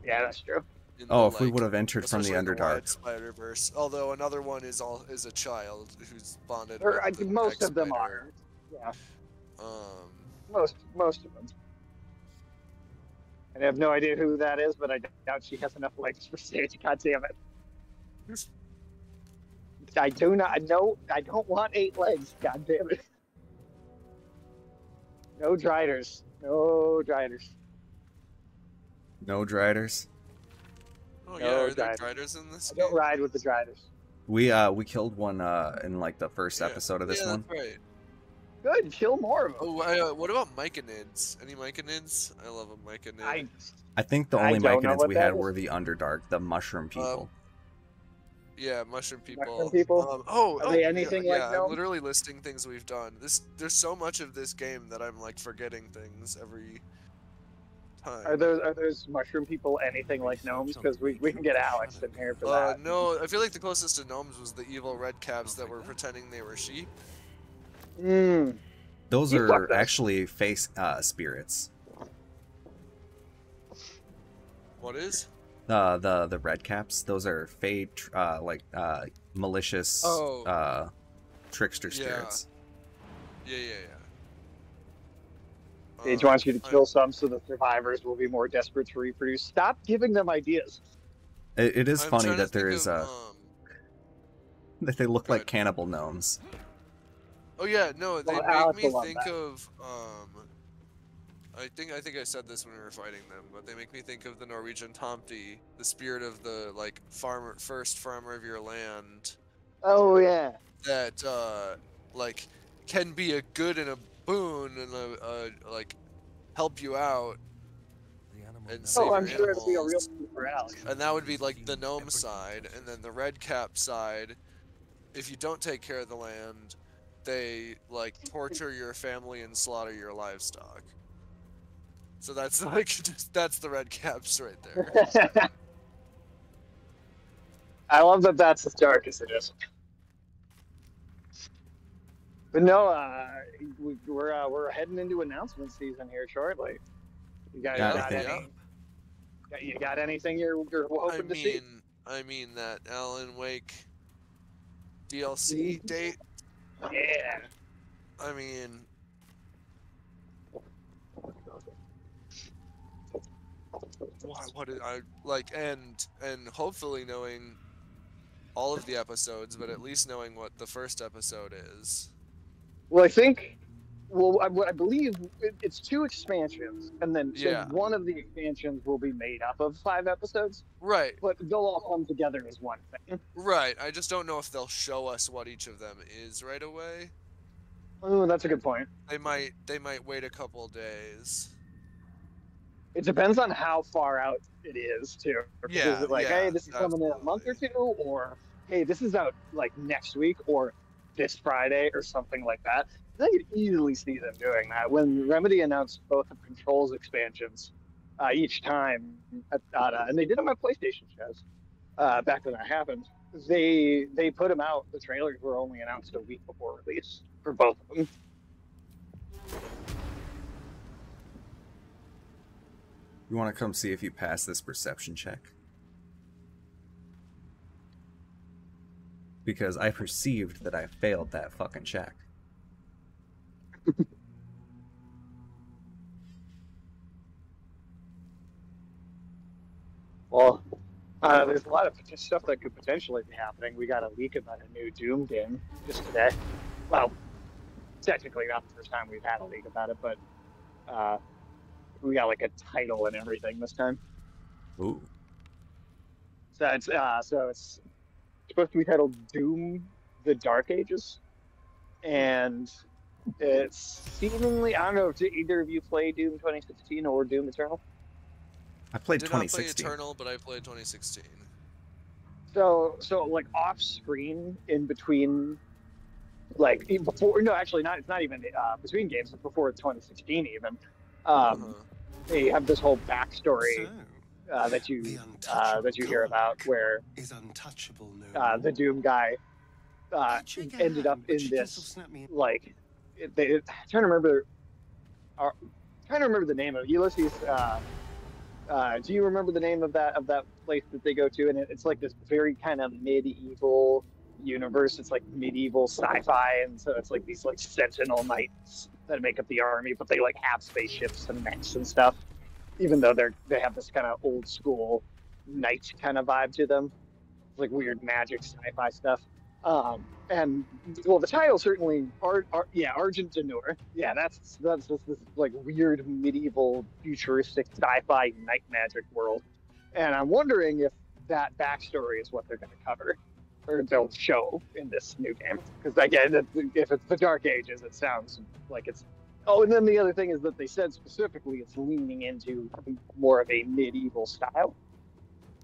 Yeah, that's true. in Oh, the, if we like, would have entered from the especially in Underdark. Spider-Verse. Although another one is a child who's bonded. Or, with the most of them ex-spider. are. Yeah, most of them. And I have no idea who that is, but I doubt she has enough legs for Sage. God damn it. I do not. No, I don't want 8 legs. God damn it. No driders. No driders. No driders. Oh yeah, No are there driders. driders in this I don't game? ride with the driders. We killed one in like the first Yeah. episode of this yeah, one. That's right. Good, kill more of them. Oh, what about myconids? Any myconids? I love a myconid. I think the I only don't know myconids what we that had is. were the Underdark, the mushroom people. Yeah, mushroom people. Mushroom people? Are they anything yeah, like I'm gnomes? literally listing things we've done. There's so much of this game that I'm like forgetting things every time. Are those mushroom people anything like gnomes? Because we can get Alex in here for that. No, I feel like the closest to gnomes was the evil red caps that were pretending they were sheep. Mm. Those You fucked are us. actually face spirits. What is? The red caps. Those are fade malicious Oh. trickster Yeah. spirits. Yeah. Sage wants you to kill some so the survivors will be more desperate to reproduce. Stop giving them ideas. It is I'm funny trying to that there think is of, that they look Go like ahead. cannibal gnomes. Oh yeah, no, they Well, make Alex me will love think that. of I think I said this when we were fighting them, but they make me think of the Norwegian Tomty, the spirit of the like first farmer of your land Oh yeah. that like can be a good and a boon and like help you out and save Oh, I'm your sure it'll be a real animals. thing for Alex. And that would be like the gnome side, and then the red cap side, if you don't take care of the land, they like torture your family and slaughter your livestock. So that's like that's the red caps right there. I love that that's as dark as it is. But no, we're heading into announcement season here shortly. You guys Yeah, got I think- you got anything you're hoping to see? I mean that Alan Wake DLC date. Yeah. I mean, what did I like? And hopefully knowing all of the episodes, but at least knowing what the first episode is. Well, I think. Well, I believe it's 2 expansions, and then so Yeah. one of the expansions will be made up of 5 episodes, Right, but they'll all come together as one thing. right. I just don't know if they'll show us what each of them is right away. Oh, that's a good point. They might wait a couple days. It depends on how far out it is, too. Yeah, Is it like, yeah, hey, this is coming in a month or 2, or hey, this is out like next week or this Friday or something like that. I could easily see them doing that. When Remedy announced both of Control's expansions each time, and they did them at PlayStation shows back when that happened, they put them out. The trailers were only announced a week before release for both of them. You want to come see if you pass this perception check? Because I perceived that I failed that fucking check. Well, there's a lot of stuff that could potentially be happening. We got a leak about a new Doom game just today. Well, technically not the first time we've had a leak about it, but we got like a title and everything this time. Ooh. So it's supposed to be titled Doom: The Dark Ages, and it's seemingly, I don't know, did either of you play Doom 2016 or Doom Eternal? I played Did not play 2016. Eternal, but I played 2016. So like off screen in between, like before, no, actually not. It's not even between games. It's before 2016 even. They have this whole backstory that you hear about where is untouchable. the Doom guy ended up in this like I'm trying to remember the name of it. Ulysses. Do you remember the name of that place that they go to? And it's like this very kind of medieval universe. It's like medieval sci-fi, and so it's like these like sentinel knights that make up the army, but they like have spaceships and mechs and stuff. Even though they have this kind of old school knight kind of vibe to them, it's like weird magic sci-fi stuff. And well, the title certainly Argent Denur. Yeah, that's this like weird medieval futuristic sci-fi night magic world. And I'm wondering if that backstory is what they're going to cover or they'll show in this new game. Because again, if it's the Dark Ages, it sounds like it's. Oh, and then the other thing is that they said specifically it's leaning into more of a medieval style.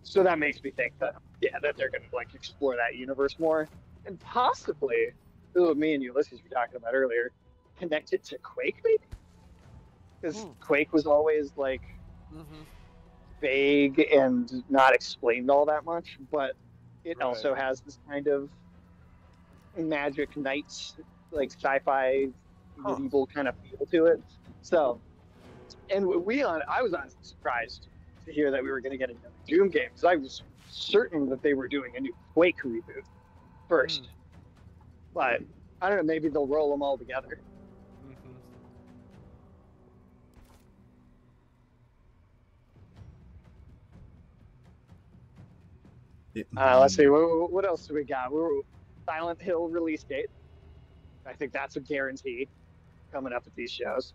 So that makes me think that that they're going to like explore that universe more, and possibly, what me and Ulysses were talking about earlier, connect it to Quake maybe, because Quake was always like vague and not explained all that much, but it also has this kind of magic knights, like sci-fi medieval kind of feel to it. So, and I was honestly surprised to hear that we were going to get another Doom game, because I was certain that they were doing a new Quake reboot first. But I don't know, maybe they'll roll them all together. Let's see, what else do we got? Silent Hill release date. I think that's a guarantee coming up at these shows.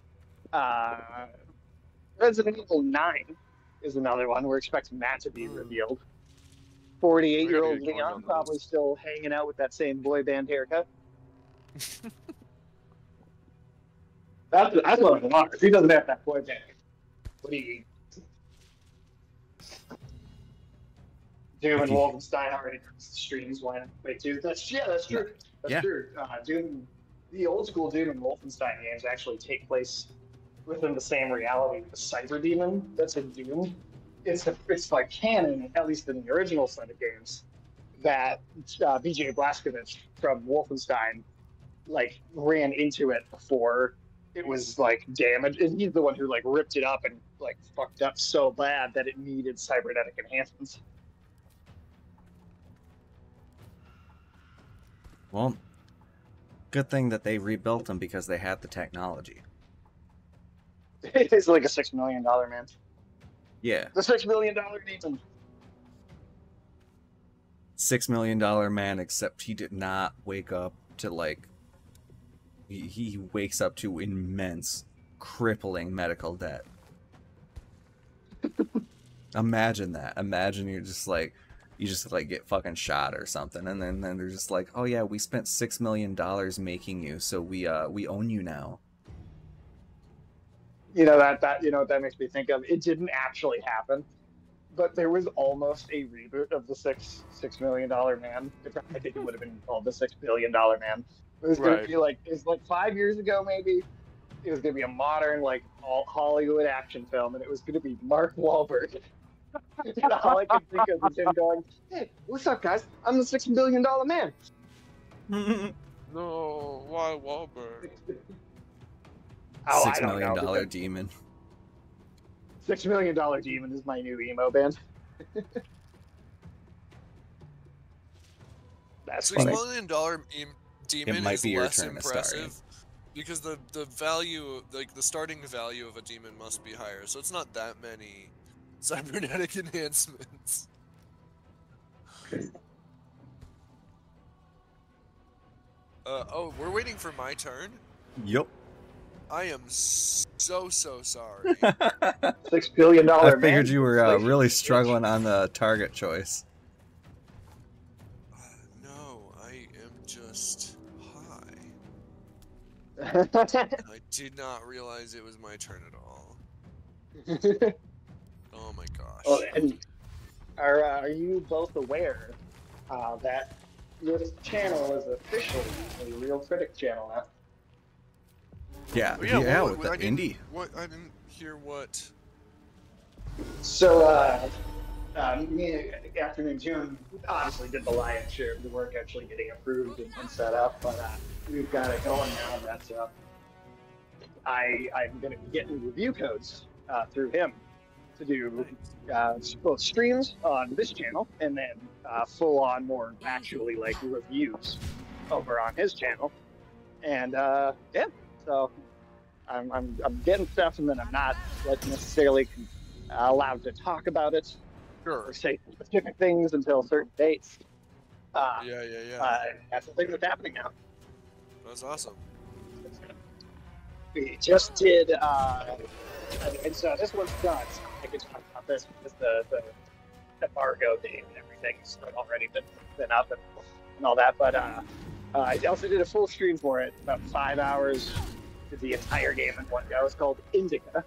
Resident Evil 9 is another one. We're expecting that to be revealed. 48-year-old Leon probably still hanging out with that same boy band haircut. That's what I want. If he doesn't have that boy band, what do you eat? Doom and Wolfenstein already streams. Why not? Wait, dude, that's true. That's true. Doom, the old school Doom and Wolfenstein games actually take place within the same reality. The Cyber Demon that's in Doom, it's like canon, at least in the original set of games, that BJ Blazkowicz from Wolfenstein like ran into it before it was like damaged, and he's the one who like ripped it up and like fucked up so bad that it needed cybernetic enhancements. Well, good thing that they rebuilt them because they had the technology. It's like a $6 million man. Yeah. The $6 million demon. $6 million man, except he did not wake up to like. He wakes up to immense, crippling medical debt. Imagine that. Imagine you just get fucking shot or something, and then they're just like, oh yeah, we spent $6 million making you, so we own you now. You know that makes me think of. It didn't actually happen, but there was almost a reboot of the $6 million man. I think it would have been called the $6 billion man. It was gonna be like, it's like 5 years ago maybe. It was gonna be a modern like all Hollywood action film, and it was gonna be Mark Wahlberg. And all I can think of is him going, "Hey, what's up, guys? I'm the $6 billion man." No, why Wahlberg? $6 million demon. $6 million demon is my new emo band. That's $6 million demon might is be your less turn to start. impressive because the value, like the starting value of a demon must be higher, so it's not that many cybernetic enhancements. Oh, we're waiting for my turn? Yup. I am so sorry. $6 billion man. I figured you were really struggling on the target choice. No, I am just high. I did not realize it was my turn at all. Oh my gosh. Oh, and are you both aware that this channel is officially a Real Critic channel now? Yeah, Oh, yeah, with the indie. I didn't hear what. So, me, Afternoon June, obviously did the lion's share of the work actually getting approved and set up, but we've got it going now. That's I'm going to be getting review codes through him to do both streams on this channel and then full-on more actually like reviews over on his channel. And yeah, so I'm getting stuff, and then I'm not like necessarily allowed to talk about it Sure. or say specific things until certain dates. That's the thing that's happening now. That's awesome. We just did, and so this one's done. So I can talk about this because the embargo date and everything's already been up and all that. But I also did a full stream for it, about 5 hours, did the entire game in one go. It's called Indica,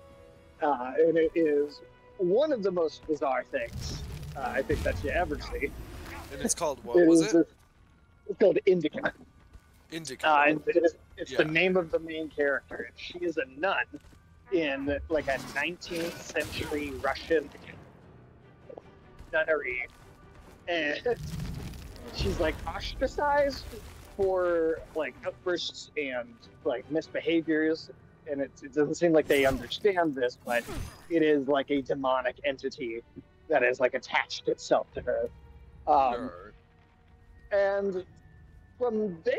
and it is one of the most bizarre things I think that you ever see. And it's called what was it? It's called Indica. Indica. And it's the name of the main character. She is a nun in like a 19th century Russian nunnery, and she's like ostracized for like outbursts and like misbehaviors, and it doesn't seem like they understand this, but it is like a demonic entity that has like attached itself to her. Sure. And from there,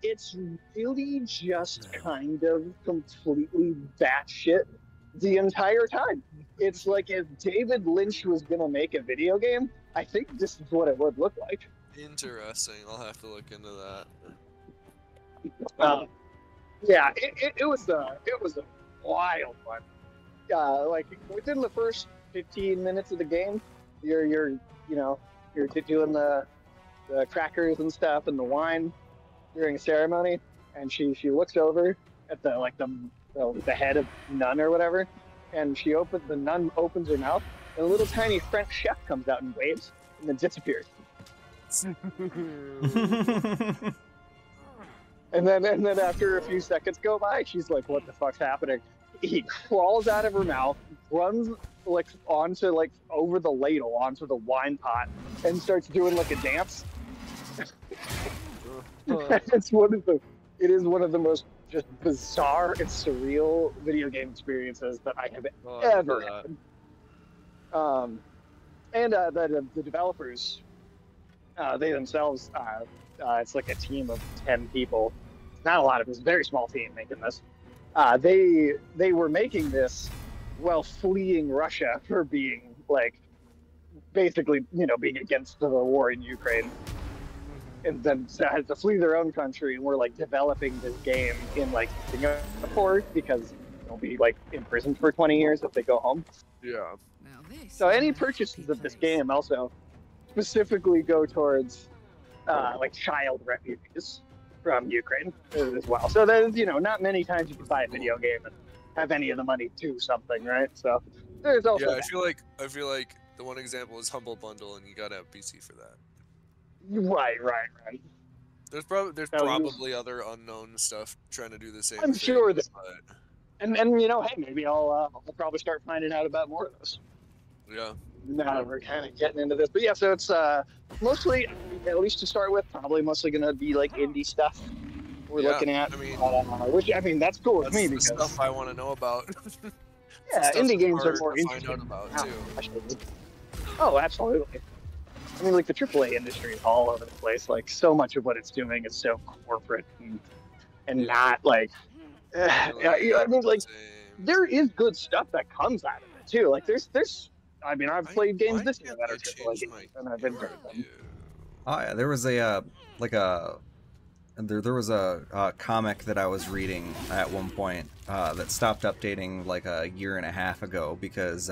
it's really just kind of completely batshit the entire time. It's like if David Lynch was gonna make a video game, I think this is what it would look like. Interesting. I'll have to look into that. Yeah, it was a wild one. Like within the first 15 minutes of the game, you're doing the crackers and stuff and the wine during a ceremony, and she looks over at the head of nun or whatever, and the nun opens her mouth, and a little tiny French chef comes out and waves and then disappears. and then after a few seconds go by, she's like, "What the fuck's happening?" He crawls out of her mouth, runs over the ladle onto the wine pot, and starts doing like a dance. It is one of the most just bizarre and surreal video game experiences that I have ever had. The developers, they themselves, it's like a team of 10 people. Not a lot of, it's a very small team making this. They were making this while fleeing Russia for being like, basically, being against the war in Ukraine. And then had to flee their own country, and we're like developing this game in like Singapore because they'll be like imprisoned for 20 years if they go home. Yeah. So any purchases of this game also specifically go towards like child refugees from Ukraine as well. So there's not many times you can buy a video game and have any of the money do something, right? So there's also I feel like the one example is Humble Bundle, and you gotta have PC for that. Right. There's probably other unknown stuff trying to do the same. I'm sure that, and hey, maybe I'll probably start finding out about more of those. Yeah. Now that we're kind of getting into this, but yeah, so it's mostly, at least to start with, probably mostly gonna be like indie stuff we're looking at. Which that's cool with me because stuff I want to know about. Yeah, indie games are more interesting to find out about too. Oh, absolutely. I mean, like the AAA industry is all over the place. Like so much of what it's doing is so corporate and not like. I mean, like there is good stuff that comes out of it too. Like there's. I mean, I've played games this year that are AAA games, and I've enjoyed them. Oh yeah, there was a there was a comic that I was reading at one point that stopped updating like a year and a half ago because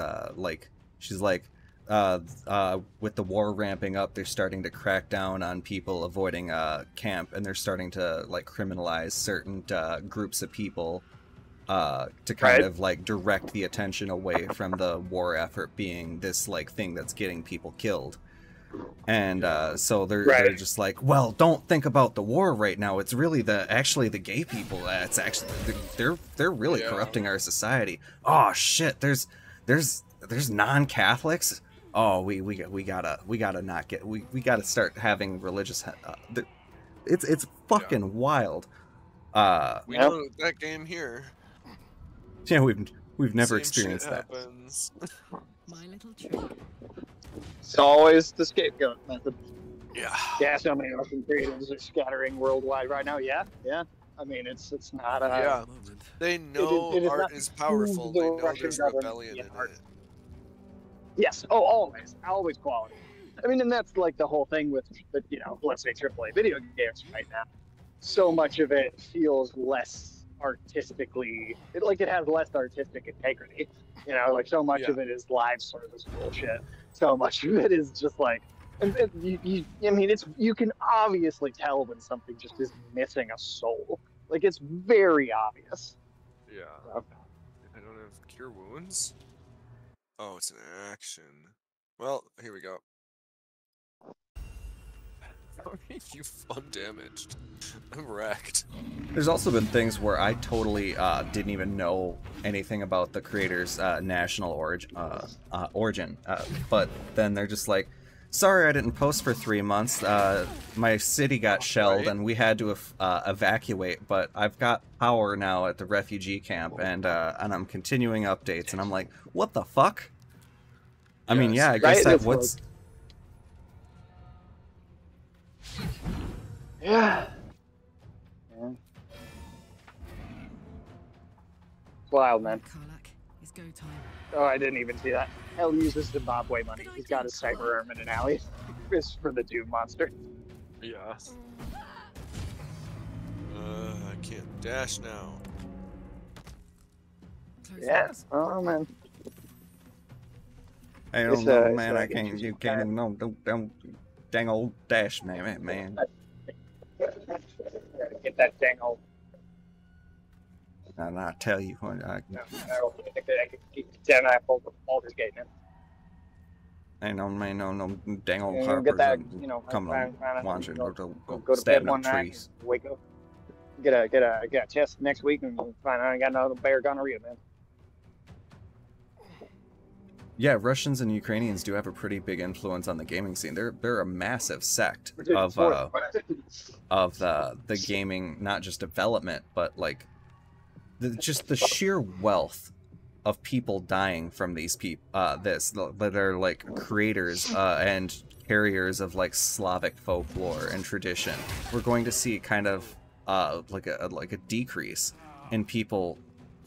she's like. With the war ramping up, they're starting to crack down on people avoiding camp, and they're starting to like criminalize certain groups of people to kind of like direct the attention away from the war effort being this like thing that's getting people killed. And so they're just like, well, don't think about the war right now. It's really the gay people. It's actually they're really corrupting our society. Oh shit, there's non-Catholics. Oh, we gotta start having religious. It's fucking wild. We know that game here. Yeah, we've never experienced that. My little trick. It's always the scapegoat method. Yeah. Yeah, so many Russian creatives are scattering worldwide right now. Yeah. I mean, it's not. Yeah. They know art is powerful. They know there's rebellion in it. Yes. Oh, always quality. I mean, and that's like the whole thing with the, let's say AAA video games right now. So much of it feels less artistically, it has less artistic integrity. Like so much Yeah. of it is live service bullshit. So much of it is just like, and I mean, you can obviously tell when something just is missing a soul. Like it's very obvious. Yeah. So, I don't have cure wounds. Oh, it's an action. Well, here we go. How are you undamaged? I'm wrecked. There's also been things where I totally didn't even know anything about the creator's national origin, but then they're just like, sorry, I didn't post for 3 months. My city got shelled and we had to evacuate, but I've got power now at the refugee camp, and I'm continuing updates. And I'm like, what the fuck? I mean, yeah, I guess that what's... Yeah. It's wild, man. Karlak, it's go time. Oh, I didn't even see that. Hell uses Zimbabwe money. He's got his cyber arm in an alley. It's for the Doom monster. Yeah. I can't dash now. Yes. Oh man. I don't know, man. I can't. You can't. No, don't. Dang old dash, man. Get that dang old. And I tell you, I can keep down. I pulled the Baldurs gate, man. ain't no man, no dang old You harpers get that, coming on, watching, go to stabbing bed one up night, trees. wake up, get a test next week, and find out I got another bear gonorrhea, man. Yeah, Russians and Ukrainians do have a pretty big influence on the gaming scene. They're a massive sect of the gaming, not just development, but like just the sheer wealth of people dying from these people. That are like creators and carriers of like Slavic folklore and tradition. We're going to see kind of like a decrease in people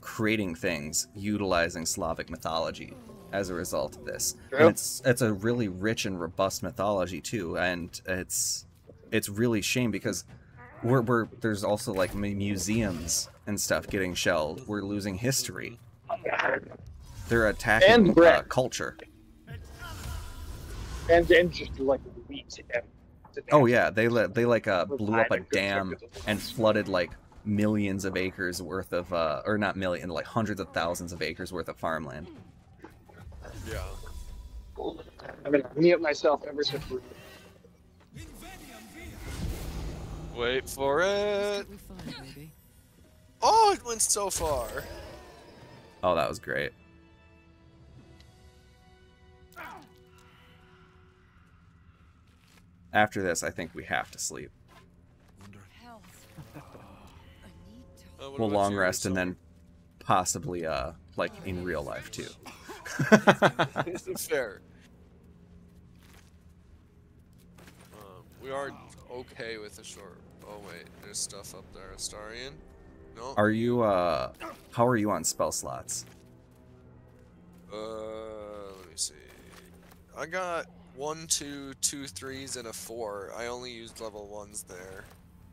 creating things utilizing Slavic mythology as a result of this. True. And it's a really rich and robust mythology too, and it's really shame because there's also like museums and stuff getting shelled. We're losing history. They're attacking culture. And just like wheat. Oh yeah, they blew up a dam and flooded like millions of acres worth of or not million, like hundreds of thousands of acres worth of farmland. Yeah. I'm gonna mute myself ever so briefly. Wait for it. We find, baby. Oh, it went so far. Oh, that was great. After this, I think we have to sleep. We'll long rest and then possibly like in real life too. Fair. We are okay with a short. Oh wait, there's stuff up there. Astarian? No. Are you how are you on spell slots? Let me see. I got 1, 2, 2 3s, and a 4. I only used level 1s there.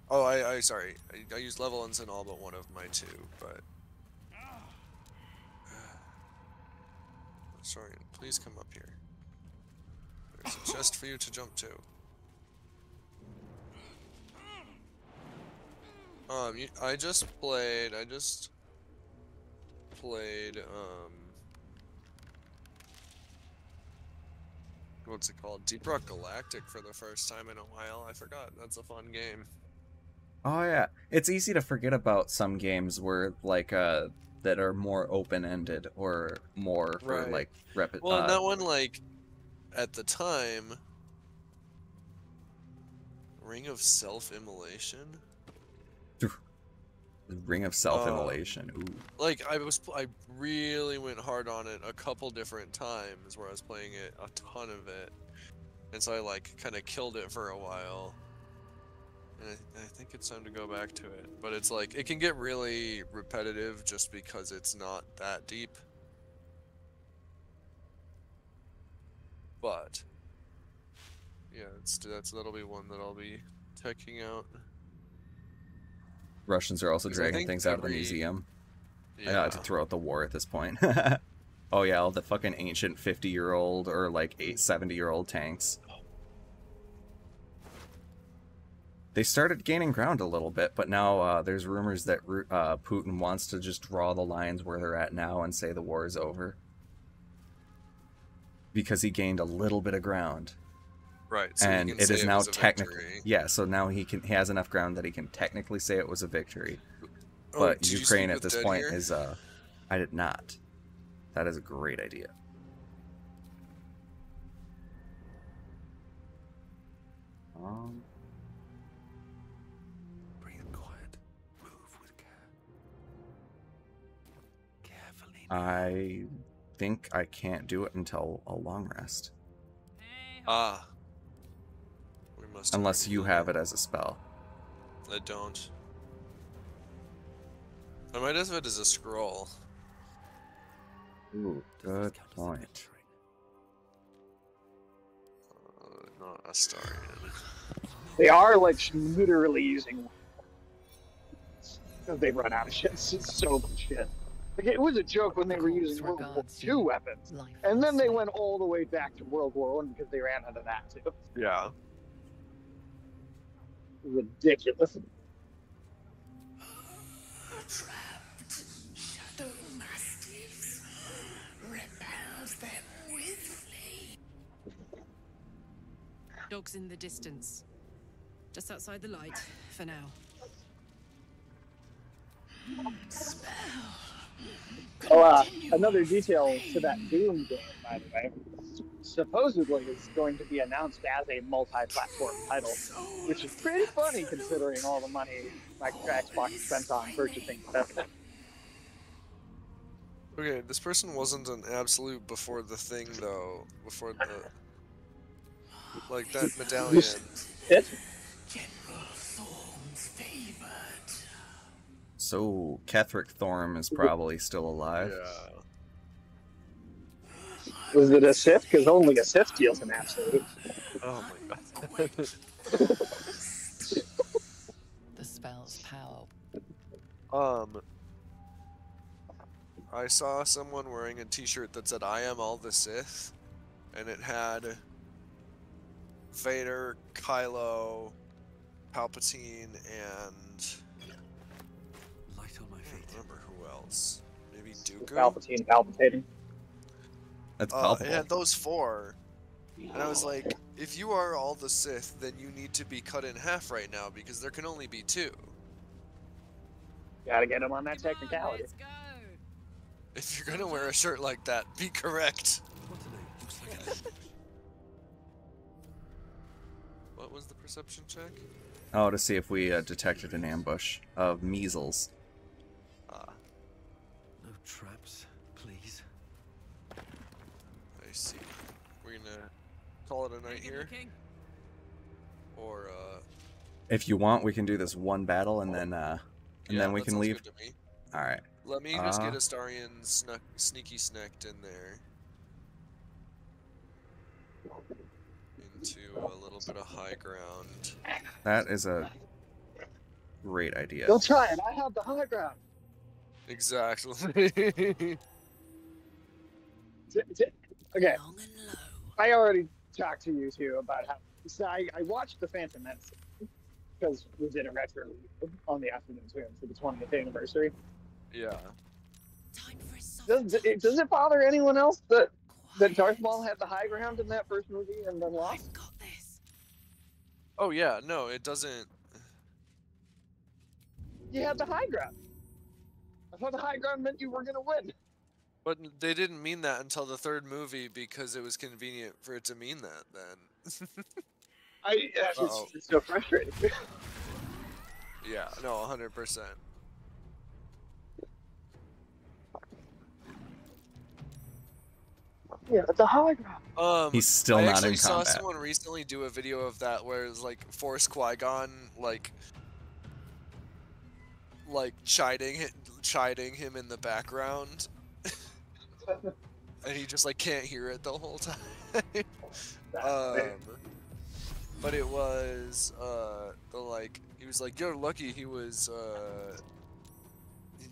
Oh, sorry. I used level 1s in all but one of my 2, but... Sorry, please come up here. There's a chest for you to jump to. I just played, what's it called? Deep Rock Galactic for the first time in a while. I forgot. That's a fun game. Oh yeah, it's easy to forget about some games where like that are more open-ended or more for like Well, and that one like at the time, Ring of Self-Immolation. Ring of Self-Immolation. Ooh. Like I really went hard on it a couple different times where I was playing it a ton of it, and so I like kind of killed it for a while. And I think it's time to go back to it, but it's like it can get really repetitive just because it's not that deep. Yeah, that'll be one that I'll be checking out. Russians are also 'Cause I dragging think things out of the every- museum. I Yeah. got to throw out the war at this point. Oh yeah, all the fucking ancient 50-year-old or like 70-year-old tanks. They started gaining ground a little bit, but now there's rumors that Putin wants to just draw the lines where they're at now and say the war is over. Because he gained a little bit of ground. Right, so And he can it say is it now was a technically... victory. Yeah, so now he has enough ground that he can technically say it was a victory. Oh, But did you Ukraine speak at with this Dead point here? is... I did not. That is a great idea. Breathe quiet. Move with care. Carefully. I think I can't do it until a long rest. Hey, Ah. We must. Unless you have it as a spell. I don't. I might have it as a scroll. Ooh, good point. Not Astarion. They are like literally using. They run out of shit. It's so much shit. Like, it was a joke when they were using World War II weapons, and then they went all the way back to World War I because they ran out of that too. Yeah. Ridiculous. Trapped shadow mastiffs repels them with flame. dogs in the distance. Just outside the light, for now. Oh, another detail to that Doom game, by the way, supposedly is going to be announced as a multi-platform title, which is pretty funny considering all the money Xbox spent on purchasing Bethesda. Okay, this person wasn't an absolute before the thing though. Before the like that medallion. It? General Thorn's favored. So, Kethric Thorm is probably still alive. Yeah. Was it a Sith? Because only a Sith deals an absolute. Oh my god. The spell's power. I saw someone wearing a t-shirt that said I am all the Sith, and it had Vader, Kylo, Palpatine, and Light on my I feet. don't remember who else. Maybe Dooku? Palpatine palpitating. That's It palpable. had those four. And I was like, if you are all the Sith, then you need to be cut in half right now, because there can only be two. Gotta get him on that Come on, technicality. let's go. If you're gonna wear a shirt like that, be correct. What a name. Looks like an ambush. What was the perception check? Oh, to see if we detected an ambush of measles. Ah, No traps, please. I see. We're gonna call it a night Good here? looking. Or, If you want, we can do this one battle and then yeah, we that can sounds leave. good to me. All right. Let me just get Astarion sneaky snacked in there. Into a little bit of high ground. That is a great idea. Don't try it. I have the high ground. Exactly. Okay. Long and low. I already talked to you two about how. So I watched The Phantom Menace because we did a retro on the afternoon swim for the 20th anniversary. Yeah. Time for a soft Does it bother anyone else that Darth Maul had the high ground in that first movie and then lost? I've got this. Oh yeah, no, it doesn't. You had the high ground. I thought the high ground meant you were gonna win. But they didn't mean that until the third movie because it was convenient for it to mean that then. Uh-oh. It's so frustrating. Yeah, no, 100%. Yeah, it's a high ground. He's still I not actually in saw combat. someone recently do a video of that where it's like Force Qui-Gon like chiding him in the background. And he just like can't hear it the whole time. but it was he was like, you're lucky he was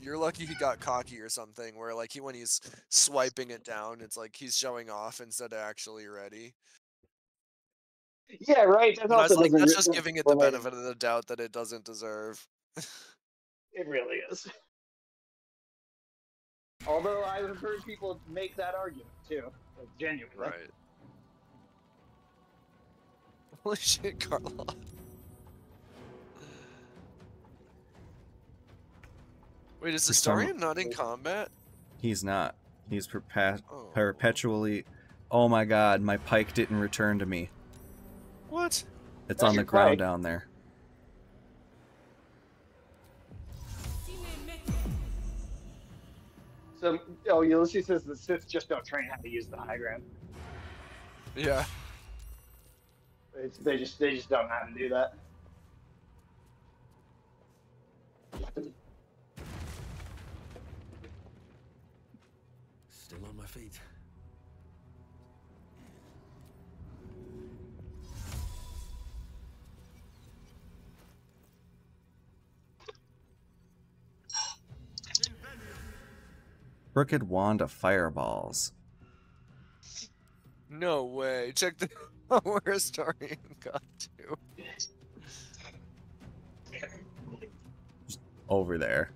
you're lucky he got cocky or something, where like when he's swiping it down, it's like he's showing off instead of actually ready. Yeah, right. That And I was also like, doesn't that's just giving it the relate. benefit of the doubt that it doesn't deserve. It really is. Although I have heard people make that argument too, like genuinely. Right. Holy shit, Carla. Wait, is the Starian not in combat? He's not. He's Oh. perpetually... Oh my god, my pike didn't return to me. What? It's That's on the your ground pike. down there. So, Ulysses says the Sith just don't train how to use the high ground. Yeah. They just don't know how to do that. Still on my feet. Crooked wand of fireballs. No way. Check the where Starian got to. Over there.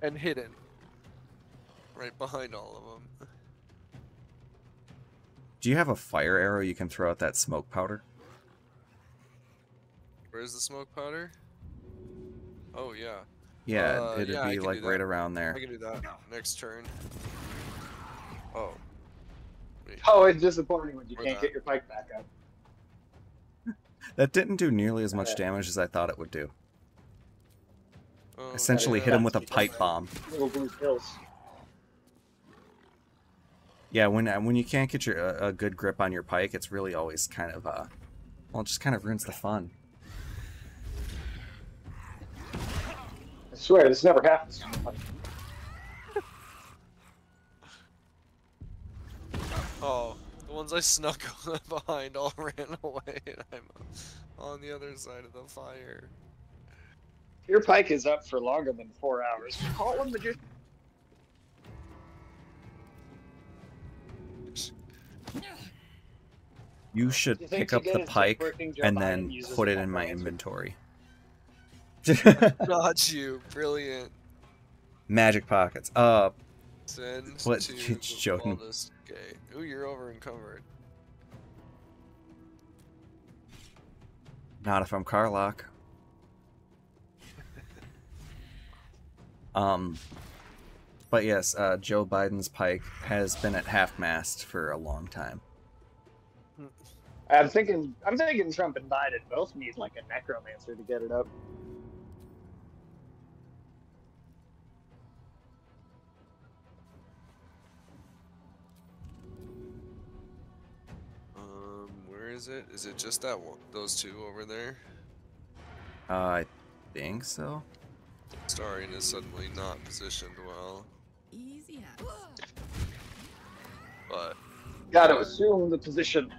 And hidden. Right behind all of them. Do you have a fire arrow you can throw out that smoke powder? Where's the smoke powder? Oh, yeah. Yeah, it'd yeah, I be can like do right that. around there. I can do that. Next turn. Oh. Wait. Oh, it's disappointing when you Or can't that. get your pike back up. That didn't do nearly as much damage as I thought it would do. Oh, Essentially yeah. hit him with a pipe bomb. Little blue pills. Yeah, when you can't get a good grip on your pike, it's really always kind of well, it just kind of ruins the fun. I swear, this never happens. Oh, the ones I snuck behind all ran away, and I'm on the other side of the fire. Your pike is up for longer than 4 hours. Call him magician. You should You think pick to up get the it to pike working, Joe and Biden then uses put a it in my necromancer? inventory. Got you, brilliant. Magic pockets. Send What? to It's joking. Baldurs Gate. Ooh, you're over encumbered. Not if I'm Karlach. But yes, Joe Biden's pike has been at half-mast for a long time. I'm thinking Trump and Biden both need like a necromancer to get it up. Where is it? Is it just that one, those two over there? I think so. Starian is suddenly not positioned well, Easy as. but Gotta assume the position.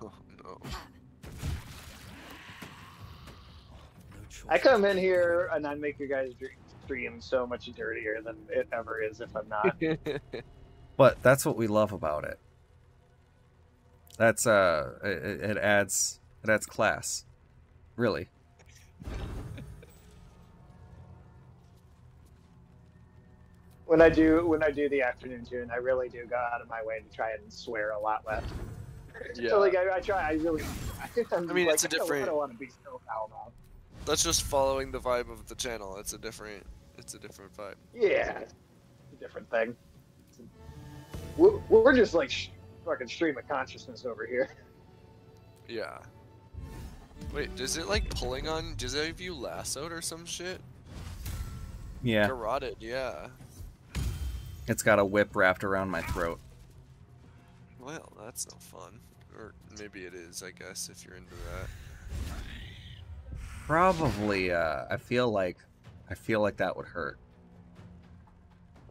oh no. No choice. I come in here and I make you guys stream so much dirtier than it ever is if I'm not. But that's what we love about it. That's it adds class. Really. When I do the afternoon tune, I really do go out of my way to try and swear a lot less. Yeah. So like I try, I mean, it's a I different- don't want to be so foul now. That's just following the vibe of the channel. It's a different vibe. Yeah, it's a different thing. We're just like fucking stream of consciousness over here. Yeah. Wait, is it like pulling on? Does it have you lassoed or some shit? Yeah. Garroted, yeah. It's got a whip wrapped around my throat. Well, that's no fun. Or maybe it is, I guess, if you're into that. Probably. I feel like that would hurt.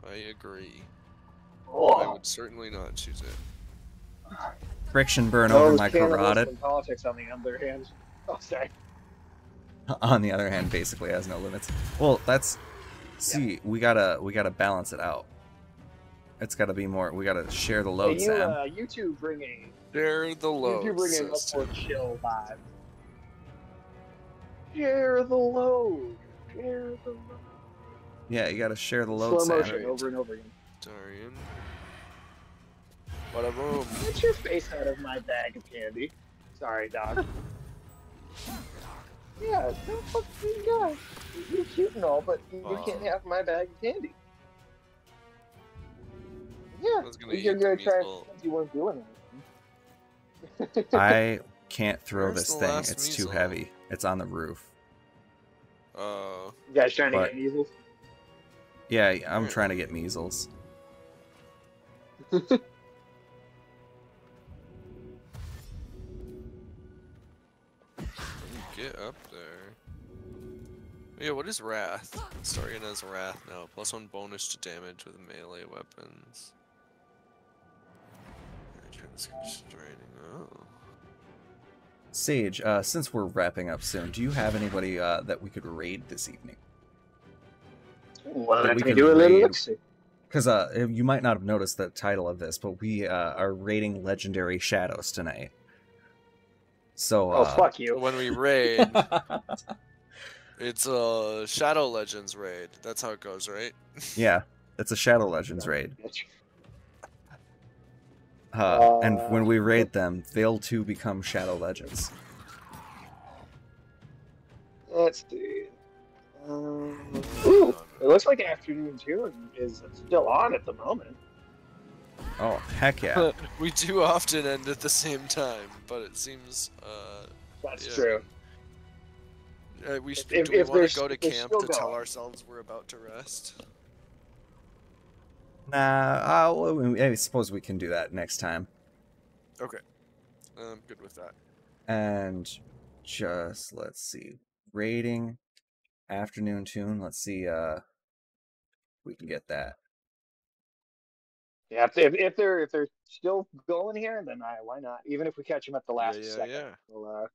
I agree. I Oh, would certainly not choose it. friction burn No, over it's my cannibalism carotid. and politics on the other hand. Oh, sorry. On the other hand, basically has no limits. Well, that's see, we gotta balance it out. It's gotta be more. We gotta share the Hey, load, Sam. you two bring a Share the load, much sister. more chill vibe. Share the load. Share the load. Yeah, you gotta share the load, Slow Sam. motion over and over again. Darian. Bada boom. Get your face out of my bag of candy. Sorry, dog. Yeah, don't fuck these guys. You're cute and all, but you can't have my bag of candy. Yeah, you're gonna try and pretend you weren't doing anything. I can't throw Where's this the thing. last It's too measle? heavy. It's on the roof. Oh. You guys trying to But- get measles? Yeah, I'm trying to get measles. Get up there. Yeah, what is Wrath? Starting as Wrath now. +1 bonus to damage with melee weapons. Oh. Sage, since we're wrapping up soon, do you have anybody that we could raid this evening? Well, That let we me could do a little raid. look-see. Because you might not have noticed the title of this, but we are raiding Legendary Shadows tonight. So, Oh, fuck you. When we raid, it's a Shadow Legends raid. That's how it goes, right? Yeah, it's a Shadow Legends raid. And when we raid them, they'll too become Shadow Legends. Let's see. Ooh, it looks like Afternoon Tune is still on at the moment. Oh, heck yeah. We do often end at the same time, but it seems, That's yeah. true. Do we if want to there's- go to if they're camp still to tell going. ourselves we're about to rest? Nah, I suppose we can do that next time. Okay. I'm good with that. And just, let's see. Raiding, Afternoon Tune. Let's see we can get that. Yeah, if they're still going here, then why not? Even if we catch them at the last second, yeah. we'll,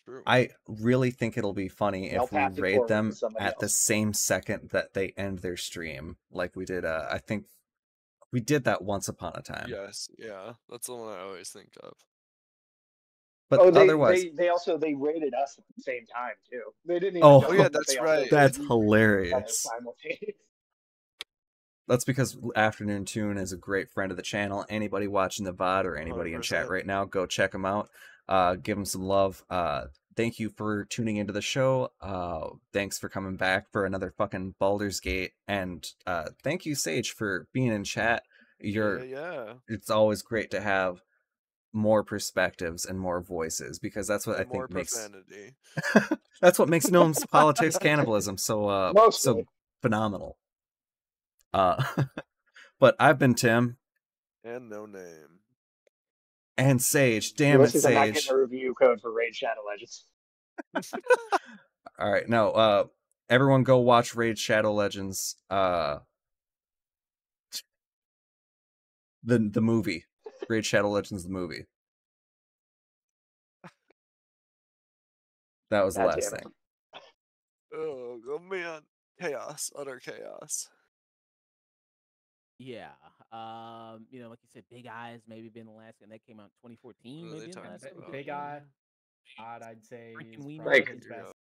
True. I really think it'll be funny They'll if we pass it raid forward to them somebody at the else. same second that they end their stream, like we did. I think we did that once upon a time. Yes, yeah. That's the one I always think of. But oh, otherwise, they rated us at the same time too. They didn't even. Oh, know yeah, that that's they also right. that's rated hilarious. simultaneously. That's because Afternoon Tune is a great friend of the channel. Anybody watching the VOD or anybody in chat 100%. right now, go check him out. Give him some love. Thank you for tuning into the show. Thanks for coming back for another fucking Baldur's Gate. And thank you, Sage, for being in chat. Yeah. It's always great to have more perspectives and more voices, because that's what And I more think makes profanity. that's what makes Gnomes Politics Cannibalism so Mostly. phenomenal. But I've been Tim. And no name. And Sage. Damn it, Ulysses, I'm not Sage. getting a review code for Raid Shadow Legends. All right, no, everyone go watch Raid Shadow Legends, the movie. Raid Shadow Legends, the movie. That was the God last damn it. thing. Oh man. Chaos. Utter chaos. Yeah. Like you said, Big Eyes maybe been the last, and that came out in 2014. What are they Maybe talking last about? one. Big Eye, I'd say, Freaking is Wiener. probably Like- his best